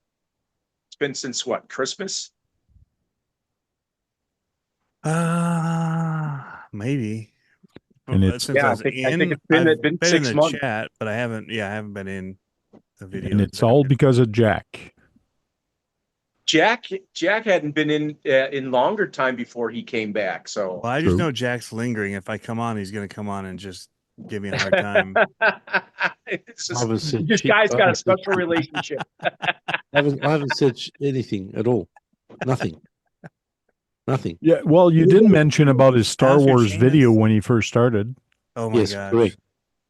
It's been since what, Christmas? Maybe. And it's Since I was I think in, it's been, I've been been 6 in the months. chat, but I haven't been in the video. and it's all because of Jack. Jack hadn't been in longer time before he came back. So Well, I just know Jack's lingering. If I come on, he's going to come on and just give me a hard time. it's just, this guy's got a special relationship. I haven't said anything at all. Nothing. Nothing. Yeah, well, you did mention about his Star Now's your Wars chance. video when he first started. Oh my Yes, gosh. correct.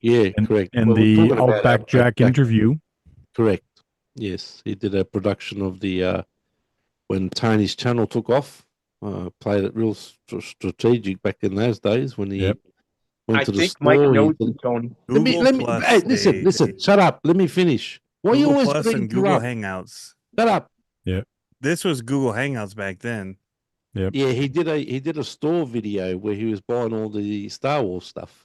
Yeah, correct. And Well, we're the talking about Outback Jack interview. Correct. Yes, he did a production of the when Tony's channel took off. Played it real strategic back in those days when he went I to the think store. Mike knows you, Tony. Let me. Plus, Hey, listen. Shut up. Let me finish. Why you Google always Plus gonna and Google interrupt? Hangouts. Shut up. Yeah. This was Google Hangouts back then. Yep. Yeah, he did a store video where he was buying all the Star Wars stuff,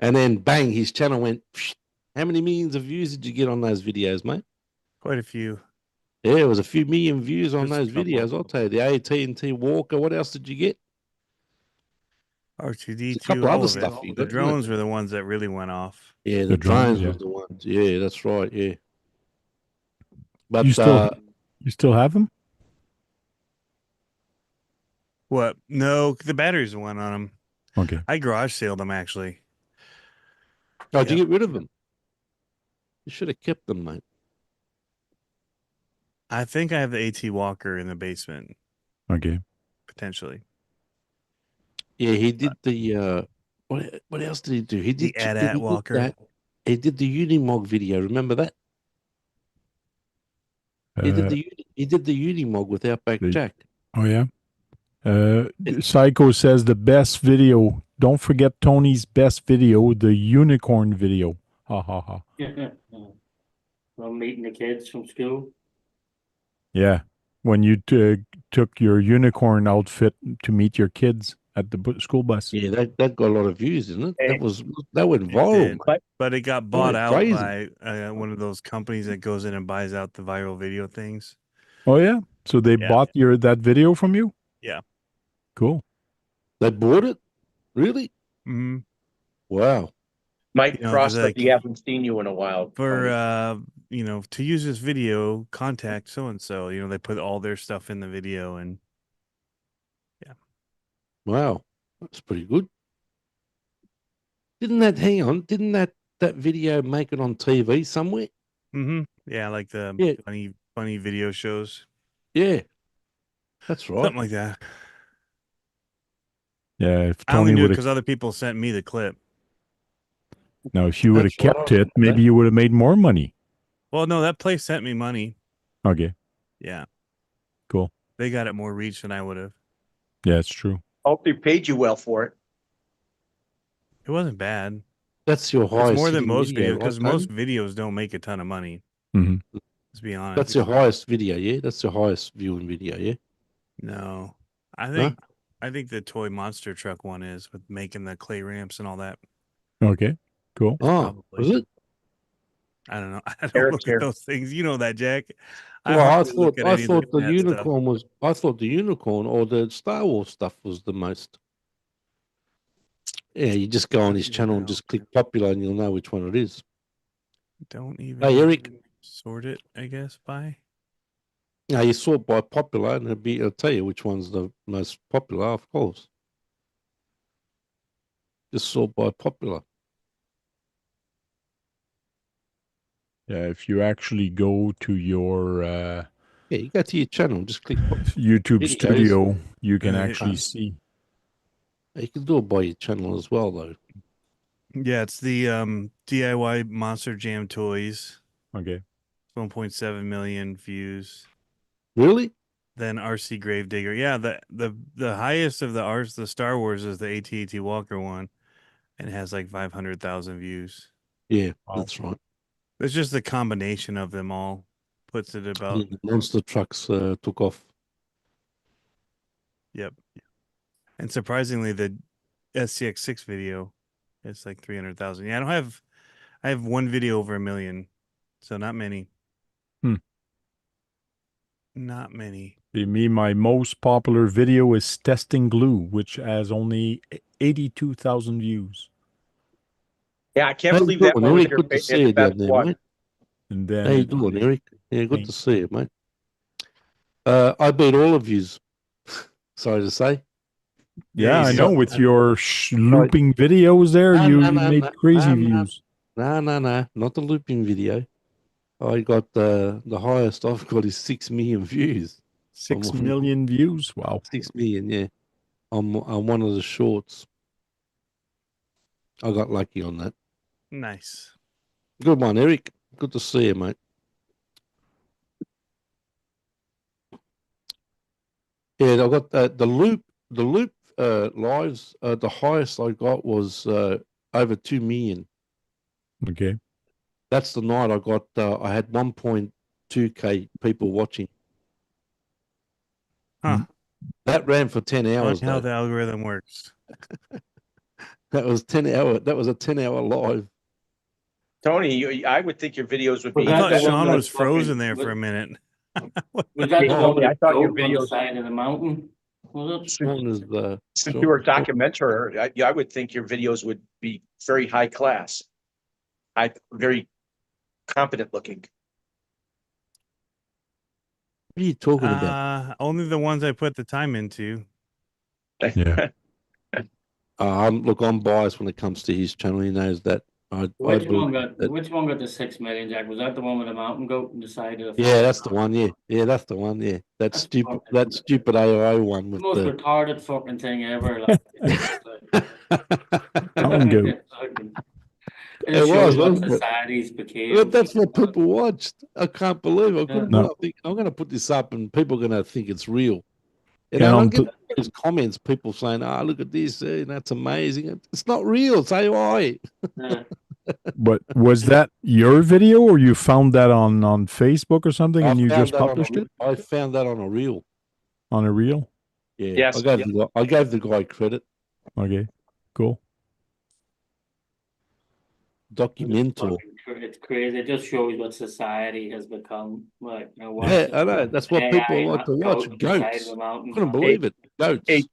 and then bang, his channel went. Psh. How many millions of views did you get on those videos, mate? Quite a few. Yeah, it was a few million views on Just a those couple. videos. I'll tell you, the AT&T Walker. What else did you get? R2D2, A couple all other of it. stuff you The got, drones were the ones that really went off. Yeah, the drones, drones was the ones. Yeah, that's right. Yeah, but You still have them? What? No, the batteries went on them. Okay. I garage sailed them actually. how'd you get rid of them? You should have kept them, mate. I think I have the AT Walker in the basement. Okay. Potentially. Yeah, he did the. What else did he do? He did The AT-AT Walker. He did the Unimog video. Remember that? He did the Unimog with Outback Jack. Oh yeah. Psycho says the best video. Don't forget Tony's best video, the unicorn video. Ha ha ha. Well, meeting the kids from school. Yeah, when you took your unicorn outfit to meet your kids at the school bus. Yeah, that got a lot of views, didn't it? That went viral, but it got bought out crazy. by one of those companies that goes in and buys out the viral video things. Oh yeah, so they bought that video from you? Yeah. Cool. They bought it? Really? Mm-hmm. Wow. Mike Frost, like, he hasn't seen you in a while. For to use this video, contact so and so. They put all their stuff in the video, and wow, that's pretty good. Didn't that video make it on TV somewhere? Mm-hmm. Yeah, like the funny video shows. Yeah, that's right. Something like that. Yeah, if I only Tony knew would because other people sent me the clip. now, if you would have That's kept right. it, maybe you would have made more money. Well, no, that place sent me money. Okay. Yeah. Cool. They got it more reach than I would have. Yeah, it's true. Hope they paid you well for it. It wasn't bad. That's your highest. It's more than hitting most video, videos because right, most Tony? videos don't make a ton of money. Mm-hmm. Let's be honest. That's your highest video, yeah? That's your highest viewing video, yeah? No, I think I think the toy monster truck one is with making the clay ramps and all that. Okay, cool. Oh, Probably. was it? I don't know. I don't Eric's look here. at those things. You know that, Jack. I Well, I hardly look thought at any of the that stuff. unicorn was. I thought the unicorn or the Star Wars stuff was the most. Yeah, you just go on his Don't channel even and know. just click popular, and you'll know which one it is. Don't even Hey, Eric. sort it, I guess, by. Now you sort by popular, and it'll tell you which one's the most popular, of course. Just sort by popular. Yeah, if you actually go to your Yeah, you go to your channel, just click YouTube videos. studio, you can Uh, actually uh, see. You can do it by your channel as well, though. Yeah, it's the DIY Monster Jam toys. Okay. 1.7 million views. Really? Then RC Gravedigger. Yeah, the highest of the Star Wars is the AT-AT Walker one, and it has like 500,000 views. Yeah, Wow. that's right. It's just the combination of them all puts it about. Yeah, the monster trucks took off. Yep. And surprisingly, the SCX6 video, it's like 300,000. Yeah, I have one video over 1 million, so not many. Not many. My most popular video is testing glue, which has only 82,000 views. Yeah, I can't How you believe that doing, one was Eric? Good to see the you down best there, one. mate. And How then you doing, Eric? Yeah, good to Thanks. see you, mate. I beat all of yous. Sorry to say. Yeah, you I did. know with your looping videos there, No, you no, no, make no, crazy no, no. views. No, not the looping video. I got the highest I've got is 6 million views. 6 million views. Wow. 6 million, yeah. On one of the shorts. I got lucky on that. Nice. Good one, Eric. Good to see you, mate. Yeah, I got the loop lives. The highest I got was over 2 million. Okay. That's the night I got. I had 1.2K people watching. Huh. That ran for 10 hours. Funny how Though. the algorithm works. That was 10 hour. That was a 10-hour live. Tony, I would think your videos would Was be. I that thought the one Sean that was frozen fucking- there for was- a minute. Was that the Oh, one with I the thought your goat on the videos- side of the mountain? Was it? One is the Since you were a documenter, I would think your videos would be very high class. Very competent looking. What are you talking about? Only the ones I put the time into. Yeah. Look, I'm biased when it comes to his channel. He knows that. I Which one believe that. Which one got the 6 million, Jack? Was that the one with the mountain goat on the side of the? Yeah, that's the one. Yeah, that's the one. Yeah, that That's stupid, fucking- that stupid AOO one The with most the. retarded fucking thing ever. Like, Mountain goat. It It shows was, what wasn't it? society's became. But that's what people watched. I can't believe it. I couldn't No. believe it. I think I'm going to put this up and people are going to think it's real. And And I on get those comments, people saying, "Oh, look at this, that's amazing." It's not real. It's AI. Yeah. But was that your video or you found that on Facebook or something and you found just that on a published reel. it I found that on a reel. on a reel? Yeah. Yes. I gave the guy credit. Okay. Cool. Documental. It's crazy. It just shows what society has become. Like, you know, Yeah, I know. That's what people AI like to goat watch. on the side of Goats. the I mountain. couldn't believe it. Goats. Hey,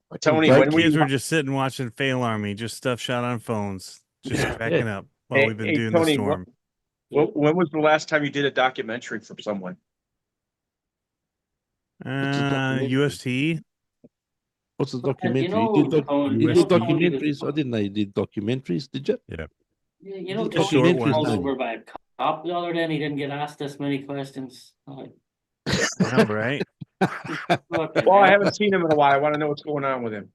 Fucking Tony, goat when we- Kids were just sitting watching Fail Army, just stuff shot on phones, just cracking up while we've been doing the Tony, storm. when was the last time you did a documentary for someone? UST. What's the You documentary? know, you did, Tony, you you did know, Tony documentaries? I didn't know you did documentaries. Did you? Yeah. You know, Just Tony short was ones. pulled over by a cop the other day and he didn't get asked this many questions. Like, All right. fucking Well, I hell. haven't seen him in a while. I want to know what's going on with him.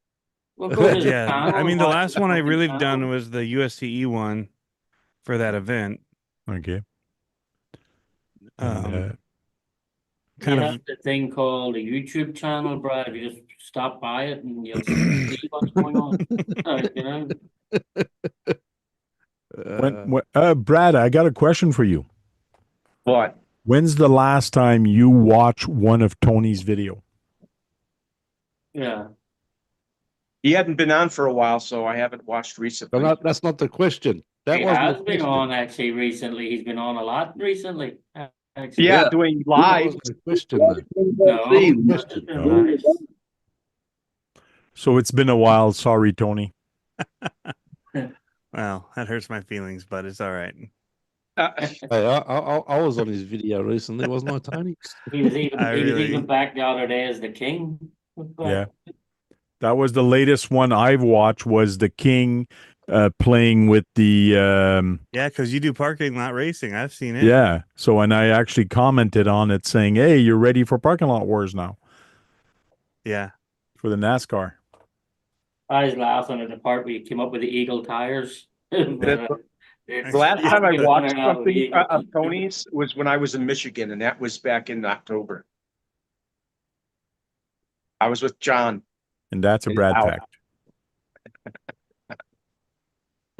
Well, go to his Yeah. channel I mean, and the watch last his one I fucking really channel. done was the USTE one for that event. Okay. Kind They of. have the thing called a YouTube channel, Brad. You just stop by it and you'll see what's going on. You know? Brad, I got a question for you. What? When's the last time you watched one of Tony's video? Yeah. He hadn't been on for a while, so I haven't watched But recently. that's not the question. That He wasn't has the been question. on actually recently. He's been on a lot recently. Actually. Yeah, Yeah. doing That live. wasn't the question, though. No, the that's question. been No. nice. So it's been a while. Sorry, Tony. Well, that hurts my feelings, but it's all right. Hey, I was on his video recently, wasn't I, Tony? He was even I he was really- even back the other day as the king. Yeah. That was the latest one I've watched was the King playing with the Yeah, because you do parking lot racing. I've seen it. yeah. So and I actually commented on it saying, "Hey, you're ready for parking lot wars now Yeah. for the NASCAR." I was laughing at the part where you came up with the eagle tires. The last time I You're watched running out of something eagles. of Tony's was when I was in Michigan, and that was back in October. I was with John. And that's a Brad Wow. fact.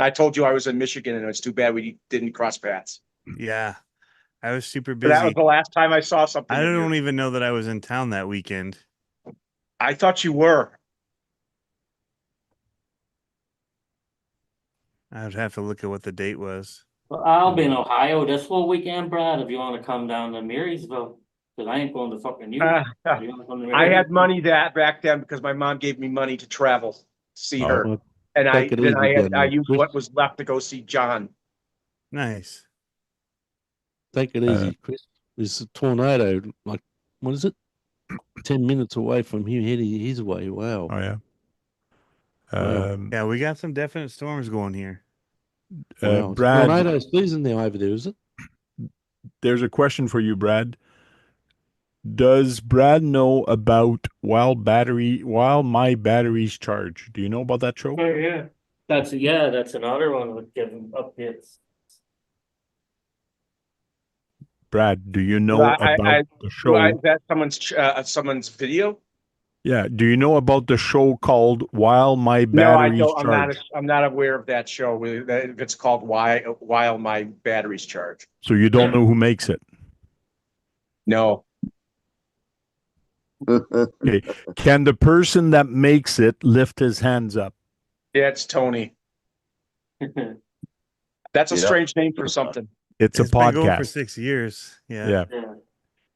I told you I was in Michigan, and it's too bad we didn't cross paths. Yeah. I was super But that was busy. the last time I saw something. I of don't yours. even know that I was in town that weekend. I thought you were. I would have to look at what the date was. Well, I'll be in Ohio this whole weekend, Brad, if you want to come down to Marysville. Because I ain't going to fucking you. You wanna come to I had Marysville? money that back then because my mom gave me money to travel to see Oh. her, Well, and take it easy, I then, used Chris. what was left to go see John. Nice. Take it easy, Chris. There's a tornado, like, what is it? 10 minutes away from him heading his way. Wow. Oh yeah. Wow. Yeah, we got some definite storms going here. Wow. It's Brad, tornado season now over there, is it? there's a question for you, Brad. Does Brad know about while my batteries charge? Do you know about that show? Oh, yeah. That's another one with giving updates. Brad, do you know about the show? Is that someone's video? Yeah. Do you know about the show called While My No, I Batteries don't. Charge? I'm not aware of that show. It's called While My Batteries Charge. So you don't know who makes it. No. Okay. Can the person that makes it lift his hands up? Yeah, it's Tony. That's a Yeah. strange name for something. It's a It's been going for podcast. 6 years. Yeah. Yeah.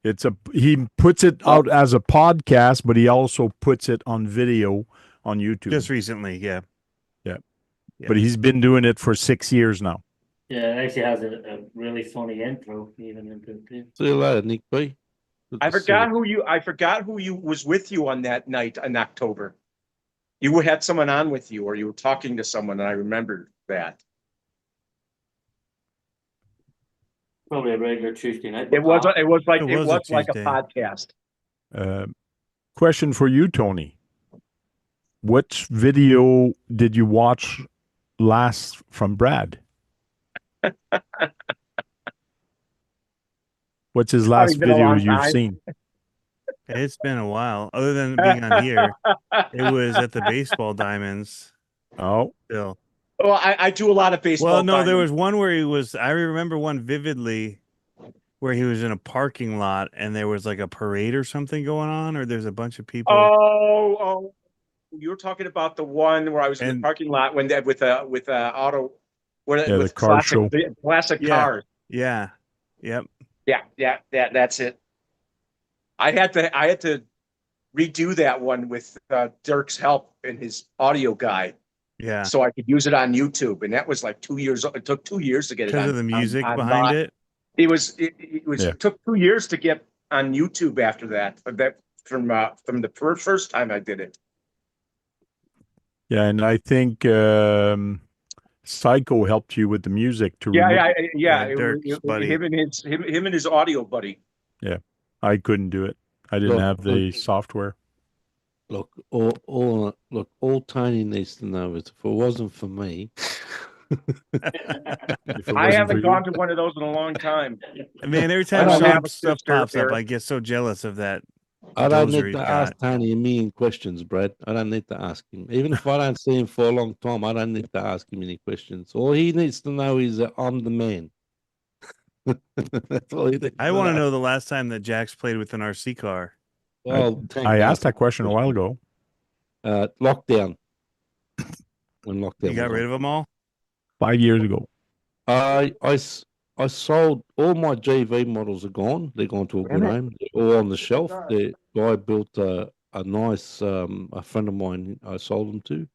Yeah. He puts it out as a podcast, but he also puts it on video on YouTube. Just recently. Yeah. But he's been doing it for 6 years now. Yeah, it actually has a really funny intro, even into it too. See you later, Nick B. Good I to see forgot who you was with you on that night in October. You had someone on with you, or you were talking to someone, and I remembered that. Probably a regular Tuesday night. It was like It a Tuesday. podcast. Question for you, Tony. Which video did you watch last from Brad? What's his last been a video long you've time. seen? It's been a while. Other than being on here, it was at the baseball diamonds. Oh, Still. Well, I do a lot of baseball. Well, no, there diamonds. was one where he was. I remember one vividly, where he was in a parking lot and there was like a parade or something going on, or there's a bunch of people. Oh, you were talking about the one where I was in the And- parking lot with auto, Yeah, with the car classic Yeah. cars. Yeah. Yep. Yeah, that's it. I had to redo that one with Dirk's help and his audio guy, Yeah. so I could use it on YouTube. And that was like 2 years. It took 2 years to get it Because on, of the music on behind live. it. It Yeah. took 2 years to get on YouTube after that. From the first time I did it. yeah, and I think Psycho helped you with the music to remove. Yeah, Dirk's buddy. Him and his audio buddy. I couldn't do it. I didn't Look, have the software. Look, all Tony needs to know is if it wasn't for me, If it I wasn't for haven't you. gone to one of those in a long time. Man, every time don't have some a stuff sister, pops up, Eric. I get so jealous of that. I don't Dozer need he's to got. ask Tony a million questions, Brad. I don't need to ask him. Even if I don't see him for a long time, I don't need to ask him any questions. All he needs to know is that I'm the man. That's all he needs I want to know the last time that Jax played with an RC car. Well, thank I God. asked that question a while ago. Lockdown. when lockdown You got was rid on. of them all? 5 years ago. I sold all my GV models are gone. They're gone to a good Damn it. home. They're all on the shelf. The guy built a nice a friend of mine I sold them to.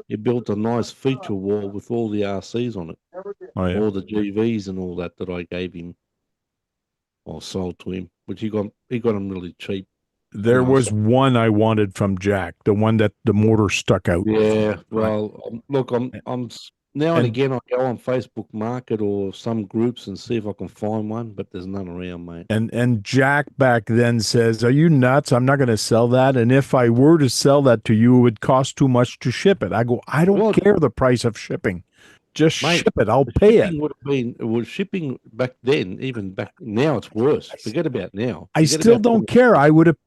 He built a nice feature wall with all the RCs on it, Oh yeah. all the GVs and all that I gave him or sold to him, which he got them really cheap. There Yeah, was so- one I wanted from Jack, the one that the motor stuck out. Yeah, well, look, now and And- again I go on Facebook Market or some groups and see if I can find one, but there's none around, mate. And Jack back then says, "Are you nuts? I'm not going to sell that. And if I were to sell that to you, it would cost too much to ship it." I go, "I don't Well, care the price of shipping. Just mate, ship it. I'll the pay it." shipping would have been shipping back then, even back now it's worse. Forget about now. I Forget still about don't care. I would have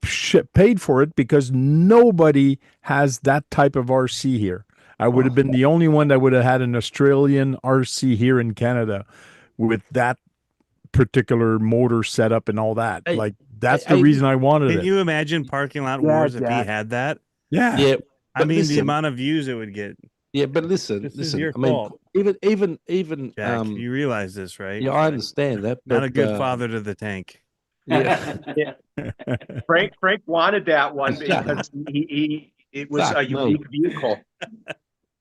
paid for it because nobody has that type of RC here. I would have been the only one that would have had an Australian RC here in Canada with that particular motor setup and all that. Hey, Like that's the hey, reason I wanted Can it. you imagine parking lot Yeah, wars if he Jack. had that? Yeah. Yeah, I but mean, the listen, amount of views it would get. yeah, but listen, This is listen. your I mean, fault. even Jack, you realize this, right? yeah, I understand that, Not but a good father to the tank. yeah, Frank wanted that one Shut because it was Fuck a me. unique vehicle.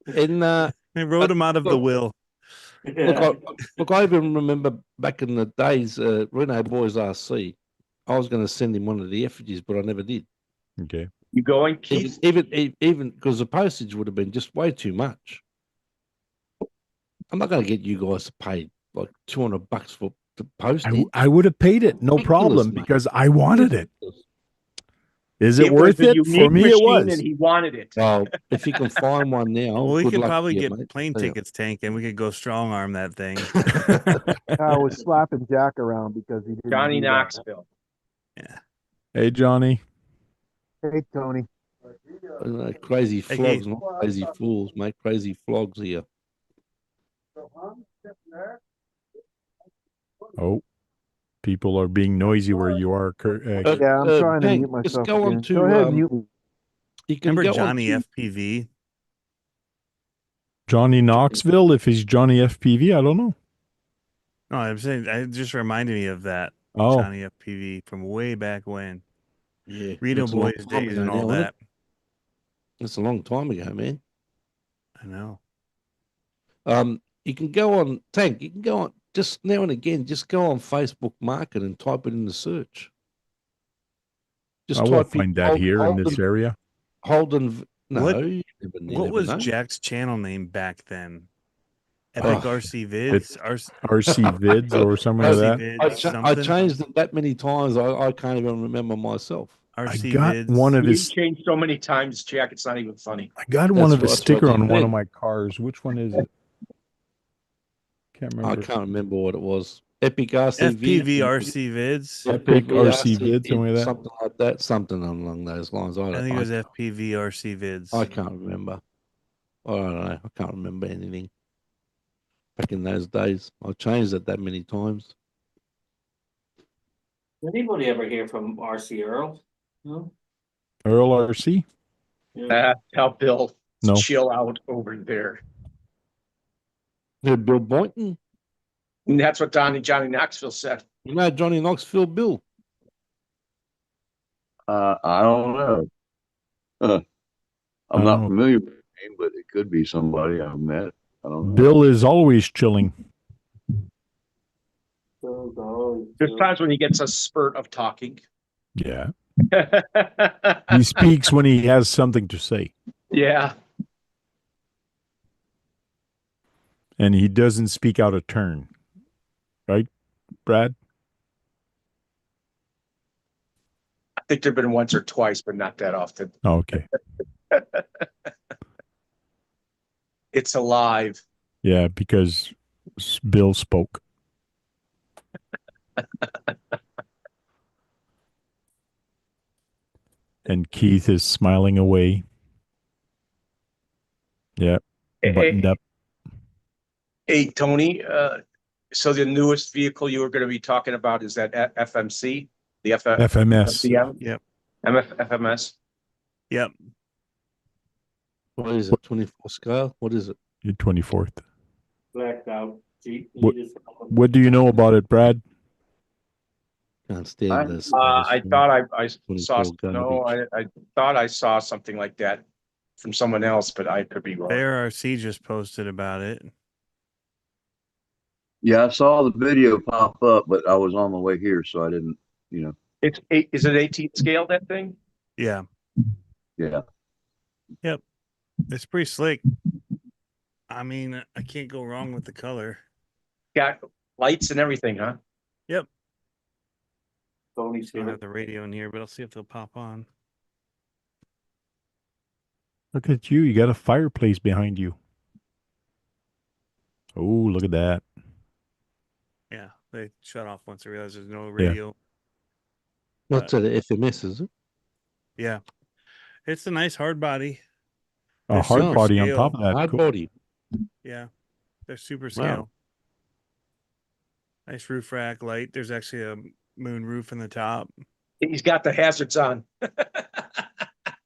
and They wrote him out of the look, will. look, I even remember back in the days, Reno Boys RC. I was going to send him one of the effigies, but I never did. Okay. You going, Keith? Even because the postage would have been just way too much. I'm not going to get you guys to pay like $200 for the postage. I would have paid it, no Ridiculous, problem, mate. because I wanted it. Is it It was worth a it? For unique me, it machine, was. and he wanted it. Well, if you can find one now, Well, we good could luck probably to you, get mate. plane Yeah. tickets, Tank, and we could go strong arm that thing. I was slapping Jack around because he didn't Johnny do that. Knoxville. Yeah. Hey, Johnny. Hey, Tony. Crazy Hey, flogs, Keith. not crazy fools, mate. Crazy flogs here. Oh, people are being noisy where you are. Yeah, I'm trying to Hank, mute just myself go on again. to, Go ahead, mute me. You can Remember go Johnny on to, FPV? Johnny Knoxville, if he's Johnny FPV, I don't know. No, I'm saying it just reminded me of that Oh, Johnny FPV from way back when. yeah, Reno that's a long Boys time days ago and all now, isn't that. it? That's a long time ago, man. I know. You can go on Tank. You can go on just now and again. Just go on Facebook Market and type it in the search. Just I won't type in find that here in this area. Holden. No, What- you never What was know. Jack's channel name back then? Epic Oh, RC Vids? RC Vids or something like RC that. Vids, I something? changed it that many times. I can't even remember myself. I RC got Vids. one of He his. changed so many times, Jack. It's not even funny. I got one of his That's what sticker you on one said. of my cars. Which one is it? Can't I remember. can't remember what it was. Epic RC FPV RC Vids. Epic RC Vid, something like that. something like that. Something along those lines. I think it was FPV RC Vids. I can't remember. I don't know. I can't remember anything. Back in those days, I changed it that many times. Anybody ever hear from RC Earl? No? Earl RC? Yeah. Tell Bill to No. chill out over there. Yeah, Bill Boynton. And that's what Johnny Knoxville said. You know Johnny Knoxville, Bill. I don't know. I'm I not don't know. familiar with the name, but it could be somebody I've met. I don't know. Bill is always chilling. There's times when he gets a spurt of talking. Yeah. He speaks when he has something to say. Yeah. And he doesn't speak out of turn. Right, Brad? I think there've been once or twice, but not that often. Oh, okay. It's alive. Yeah, because Bill spoke. And Keith is smiling away. Yeah, buttoned up. Hey, Tony. So the newest vehicle you were going to be talking about is that FMC, the FMS. FMS. Yep. FMS. Yep. What is it? 24 scale? What is it? Your 24th. Blacked out Jeep. What- You just- What do you know about it, Brad? Can't stand I- this. I thought I saw, 24 no, garbage. I thought I saw something like that from someone else, but I could be wrong. Bear RC just posted about it. Yeah, I saw the video pop up, but I was on the way here, so I didn't, you know. It's eight, is it 18 scale, that thing? Yeah, Yeah. it's pretty slick. I mean, I can't go wrong with the color. Got lights and everything, huh? Yep. Tony I don't Stewart. have the radio in here, but I'll see if they'll pop on. Look at you. You got a fireplace behind you. Oh, look at that. Yeah, they shut off once they realized there's no radio. What's it? FMS, is it? Yeah. It's a nice hard body. A They're hard super body on scale. top of that. Hard Cool. body. Yeah. They're super Wow. scale. Nice roof rack light. There's actually a moon roof in the top. He's got the hazards on.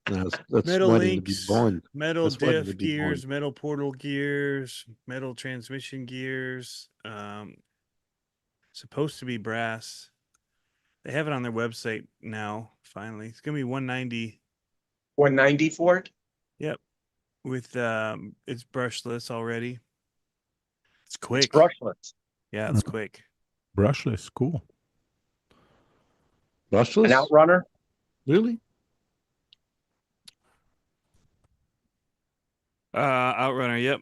No, that's Metal waiting to be links, blind. metal That's waiting to diff be gears, blind. metal portal gears, metal transmission gears. Supposed to be brass. They have it on their website now. Finally, it's gonna be 190. 190 for it? Yep, with it's brushless already. It's quick. It's brushless. Yeah, it's quick. Brushless. Cool. Brushless? An outrunner? Really? Outrunner. Yep.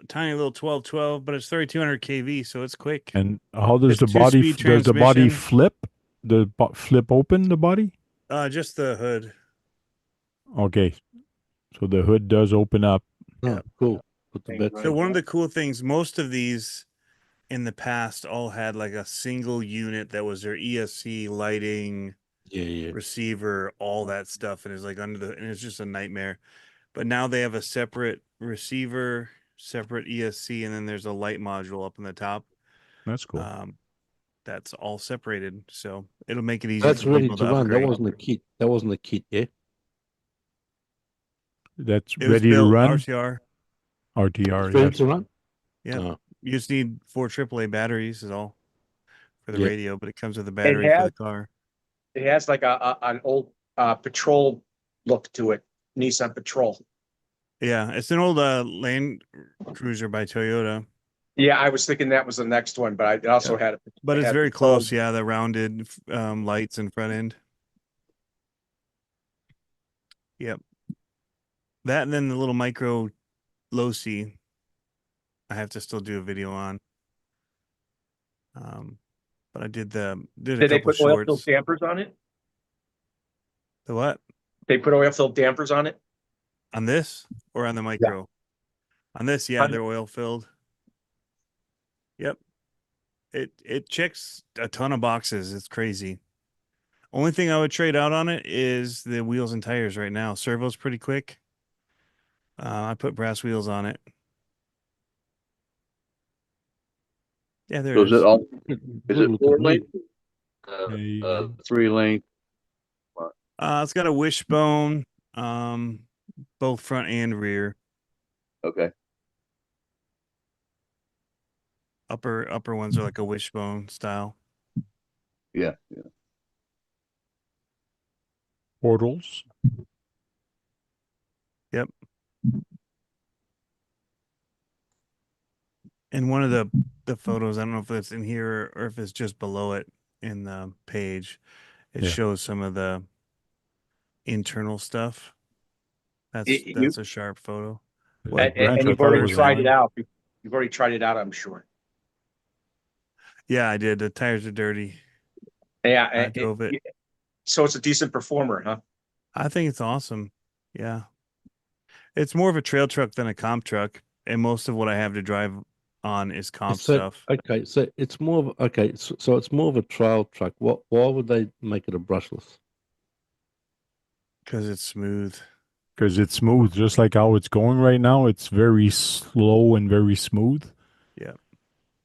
Tiny little 1212, but it's 3200 kV, so it's quick. And how does It's the body two-speed does the body transmission. flip? The flip open the body? Just the hood. Okay. So the hood does open up. Oh, Yeah. cool. Put the Thanks, bets Brad. So in. one of the cool things, most of these in the past all had like a single unit that was their ESC lighting, Yeah, yeah. receiver, all that stuff, and it's like and it's just a nightmare. But now they have a separate receiver, separate ESC, and then there's a light module up in the top. That's cool. That's all separated, so it'll make it easy That's for ready people to to run. upgrade. That wasn't a kit. That wasn't a kit, yeah? That's It was ready to built run. RTR. RTR. It's ready Yes. to run? Yeah, Oh, you just need 4 AAA batteries is all for the Yeah. radio, but it comes with a battery for has- the car. It has like an old patrol look to it. Nissan Patrol. Yeah, it's an old Land Cruiser by Toyota, Yeah, I was thinking that was the next one, but it also had but it it's had very patrol. close. Yeah, the rounded lights in front end. Yep. That and then the little micro low C. I have to still do a video on. But I did a Did they couple put oil filled shorts. dampers on it? The what? They put oil filled dampers on it? On this or on the micro? On this, yeah, On- they're oil filled. Yep. It checks a ton of boxes. It's crazy. Only thing I would trade out on it is the wheels and tires right now. Servo's pretty quick. I put brass wheels on it. Yeah, there So it is it is. all, is Good it looking 4 meat. length? Hey. 3 length? It's got a wishbone, both front and rear. Okay. Upper ones are like a wishbone style. Yeah. Yeah. Portals. And one of the photos, I don't know if it's in here or if it's just below it in the page. It Yeah. shows some of the internal stuff. That's You- that's a sharp photo. Like And Branch, I you've thought it already was tried on. it out. You've already tried it out, I'm sure. Yeah, I did. The tires are dirty. Yeah. I drove it. So it's a decent performer, huh? I think it's awesome. Yeah. It's more of a trail truck than a comp truck, and most of what I have to drive on is comp So, stuff okay, so it's more of okay, so it's more of a trail truck. Why would they make it a brushless? because it's smooth. Because it's smooth, just like how it's going right now. It's very slow and very smooth. Yeah.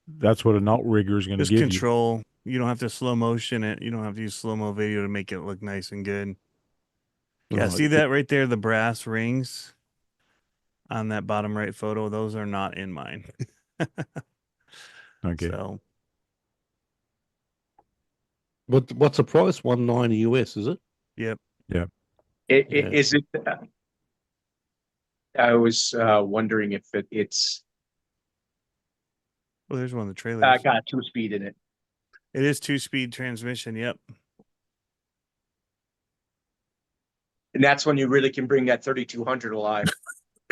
That's what an outrigger is going to Just give you. control. You don't have to slow motion it. You don't have to use slow mo video to make it look nice and good. Yeah, Oh, see that right there, the brass rings on that bottom right photo? Those are not in mine. Okay. So what's the price? $190 US, is it? yep. Yeah. It, Yeah. is it? I was wondering if it's Oh, there's one of the trailers. got 2-speed in it. It is 2-speed transmission. Yep. And that's when you really can bring that 3200 alive.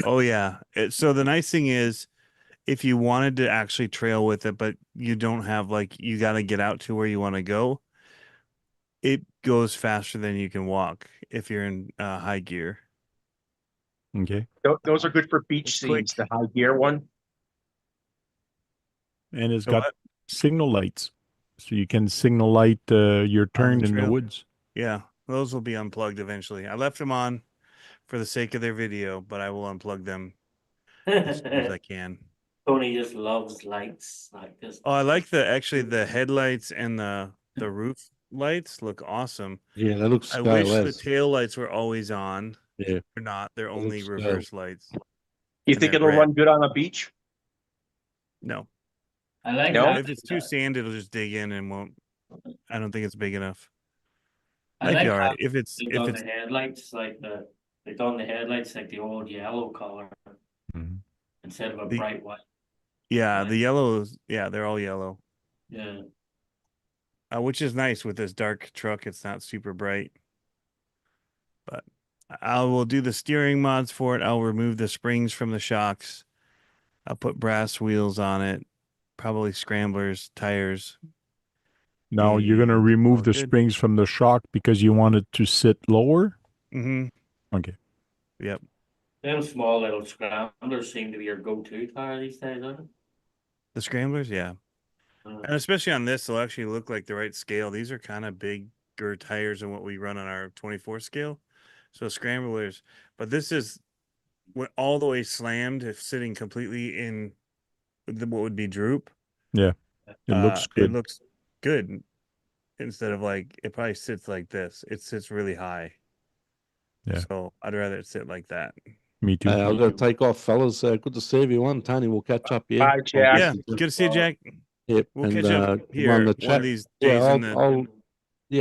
Oh yeah. So the nice thing is, if you wanted to actually trail with it, but you don't have you got to get out to where you want to go, it goes faster than you can walk if you're in high gear. Okay. Those are good for beach It's quick. scenes, the high gear one. And it's So got what? signal lights. So you can signal light your turn in the trail. woods. Yeah, those will be unplugged eventually. I left them on for the sake of their video, but I will unplug them as soon as I can. Tony just loves lights like this. Oh, I like the headlights and the roof lights look awesome. Yeah, that looks I scale wish the as. tail lights were always on. Yeah. They're not. They're only looks reverse lights. You And think they're it'll red. run good on a beach? No. I like No? that. If it's too sand, it'll just dig in and won't. I don't think it's big enough. I Might like be all right. how If it's they done the headlights they done the headlights like the old yellow color Mhm. instead of a The- bright white. yeah, Like- the yellows. Yeah, they're all yellow. Yeah. Which is nice with this dark truck. It's not super bright. But I will do the steering mods for it. I'll remove the springs from the shocks. I'll put brass wheels on it, probably scramblers, tires. Now you're going to And remove all the good. springs from the shock because you want it to sit lower. Mm-hmm. Okay. Yep. Them small little scramblers seem to be your go-to tire these days, aren't The scramblers, yeah. they? And especially on this, they'll actually look like the right scale. These are kind of bigger tires than what we run on our 24 scale. So scramblers, but this is all the way slammed, if sitting completely in what would be droop. Yeah. It looks It good. looks good instead of it probably sits like this. It sits really high. Yeah. So I'd rather it sit like that. Me too. I've got to take off, fellas. Good to see everyone. Tony, we'll catch up. Yeah. Bye, Jack. Yeah, good to see you, Jack. Yep. We'll and, catch up here on the one chat. of these Yeah, days.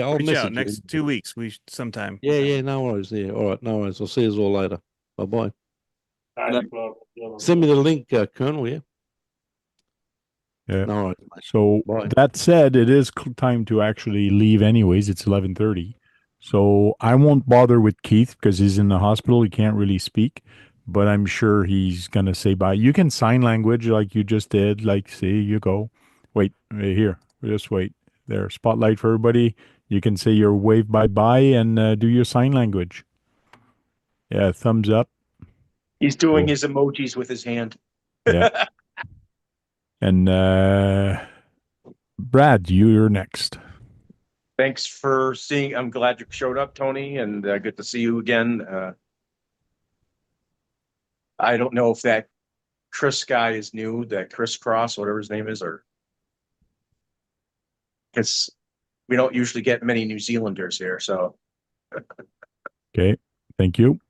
I'll Reach message out you. next 2 weeks. Sometime. Yeah, no worries. Yeah, all right, no worries. I'll see you all later. Bye-bye. Tires, Send me the link, Colonel, yeah? Yeah. No worries, mate. So Bye. that said, it is time to actually leave anyways. It's 11:30. So I won't bother with Keith because he's in the hospital. He can't really speak, but I'm sure he's going to say bye. You can sign language like you just did. Like, see, you go. Wait, here. Just wait. There, spotlight for everybody. You can say your wave bye-bye and do your sign language. Yeah, thumbs up. He's doing Cool. his emojis with his hand. Yeah. And Brad, you're next. Thanks for seeing. I'm glad you showed up, Tony, and good to see you again. I don't know if that Chris guy is new, that Chris Cross, whatever his name is, or because we don't usually get many New Zealanders here. So Okay, thank you.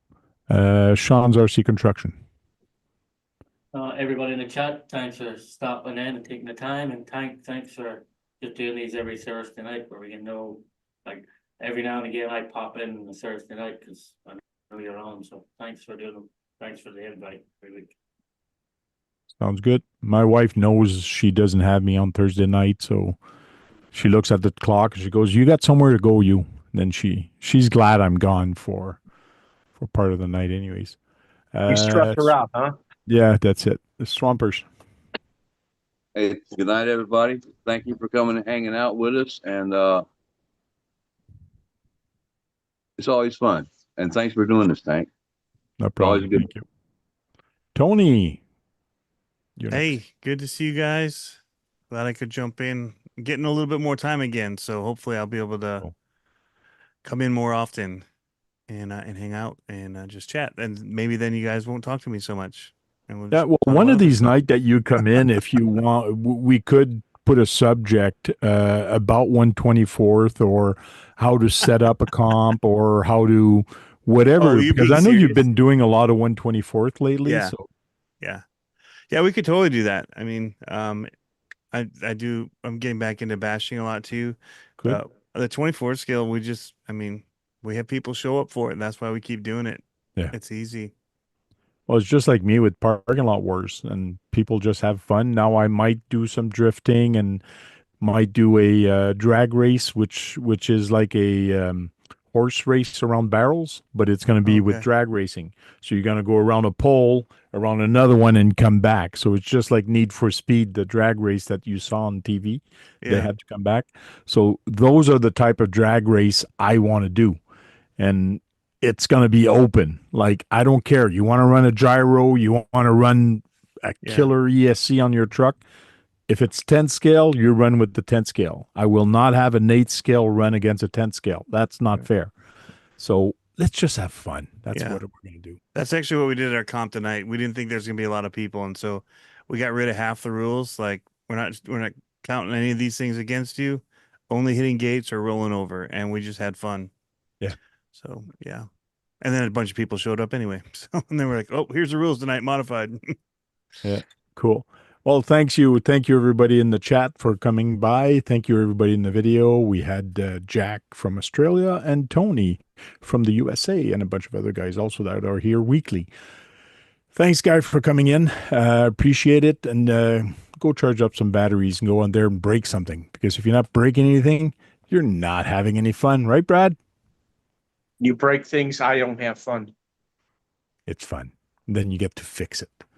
Sean's RC Construction. Everybody in the chat, thanks for stopping in and taking the time, and thanks for just doing these every Thursday night where we can know, every now and again I pop in on a Thursday night because I know you're on. So thanks for doing them. Thanks for the invite every week. Sounds good. My wife knows she doesn't have me on Thursday night, so she looks at the clock and she goes, "You got somewhere to go, you." And then she's glad I'm gone for part of the night, anyways. you stressed her out, huh? Yeah, that's it. The Swampers. Hey, good night, everybody. Thank you for coming and hanging out with us. And it's always fun. And thanks for doing this, Tank. No Always problem. good. Thank you. Tony. You're Hey, next. good to see you guys. Glad I could jump in. Getting a little bit more time again, so hopefully I'll be able to Cool. come in more often and hang out and just chat. And maybe then you guys won't talk to me so much. And we'll Yeah, just well, talk one about of other these stuff. nights that you come in, if you want, we could put a subject about 124th or how to set up a comp or how to whatever. Oh, you're Because being I know you've serious? been doing a lot of 124th lately. Yeah. So Yeah, we could totally do that. I mean, I do. I'm getting back into bashing a lot too. good. The 24 scale, I mean, we have people show up for it, and that's why we keep doing it. Yeah. It's easy. Well, it's just like me with parking lot wars, and people just have fun. Now I might do some drifting and might do a drag race, which is like a horse race around barrels, but it's going to be with Okay. drag racing. So you're going to go around a pole, around another one, and come back. So it's just like Need for Speed, the drag race that you saw on TV. They Yeah. had to come back. So those are the type of drag race I want to do, and it's going to be open. Like I don't care. You want to run a gyro, you want to run a Yeah. killer ESC on your truck. If it's 10 scale, you run with the 10 scale. I will not have an 8 scale run against a 10 scale. That's not fair. So let's just have fun. That's Yeah. what we're going to do. That's actually what we did at our comp tonight. We didn't think there's gonna be a lot of people, and so we got rid of half the rules. Like we're not counting any of these things against you, only hitting gates or rolling over, and we just had fun. Yeah. So yeah. And then a bunch of people showed up anyway. So and they were like, "Oh, here's the rules tonight, modified." Yeah. Cool. Well, thank you everybody in the chat for coming by. Thank you everybody in the video. We had Jack from Australia and Tony from the USA and a bunch of other guys also that are here weekly. Thanks, guys, for coming in. Appreciate it. And go charge up some batteries and go on there and break something. Because if you're not breaking anything, you're not having any fun, right, Brad? You break things, I don't have fun. It's fun. Then you get to fix it.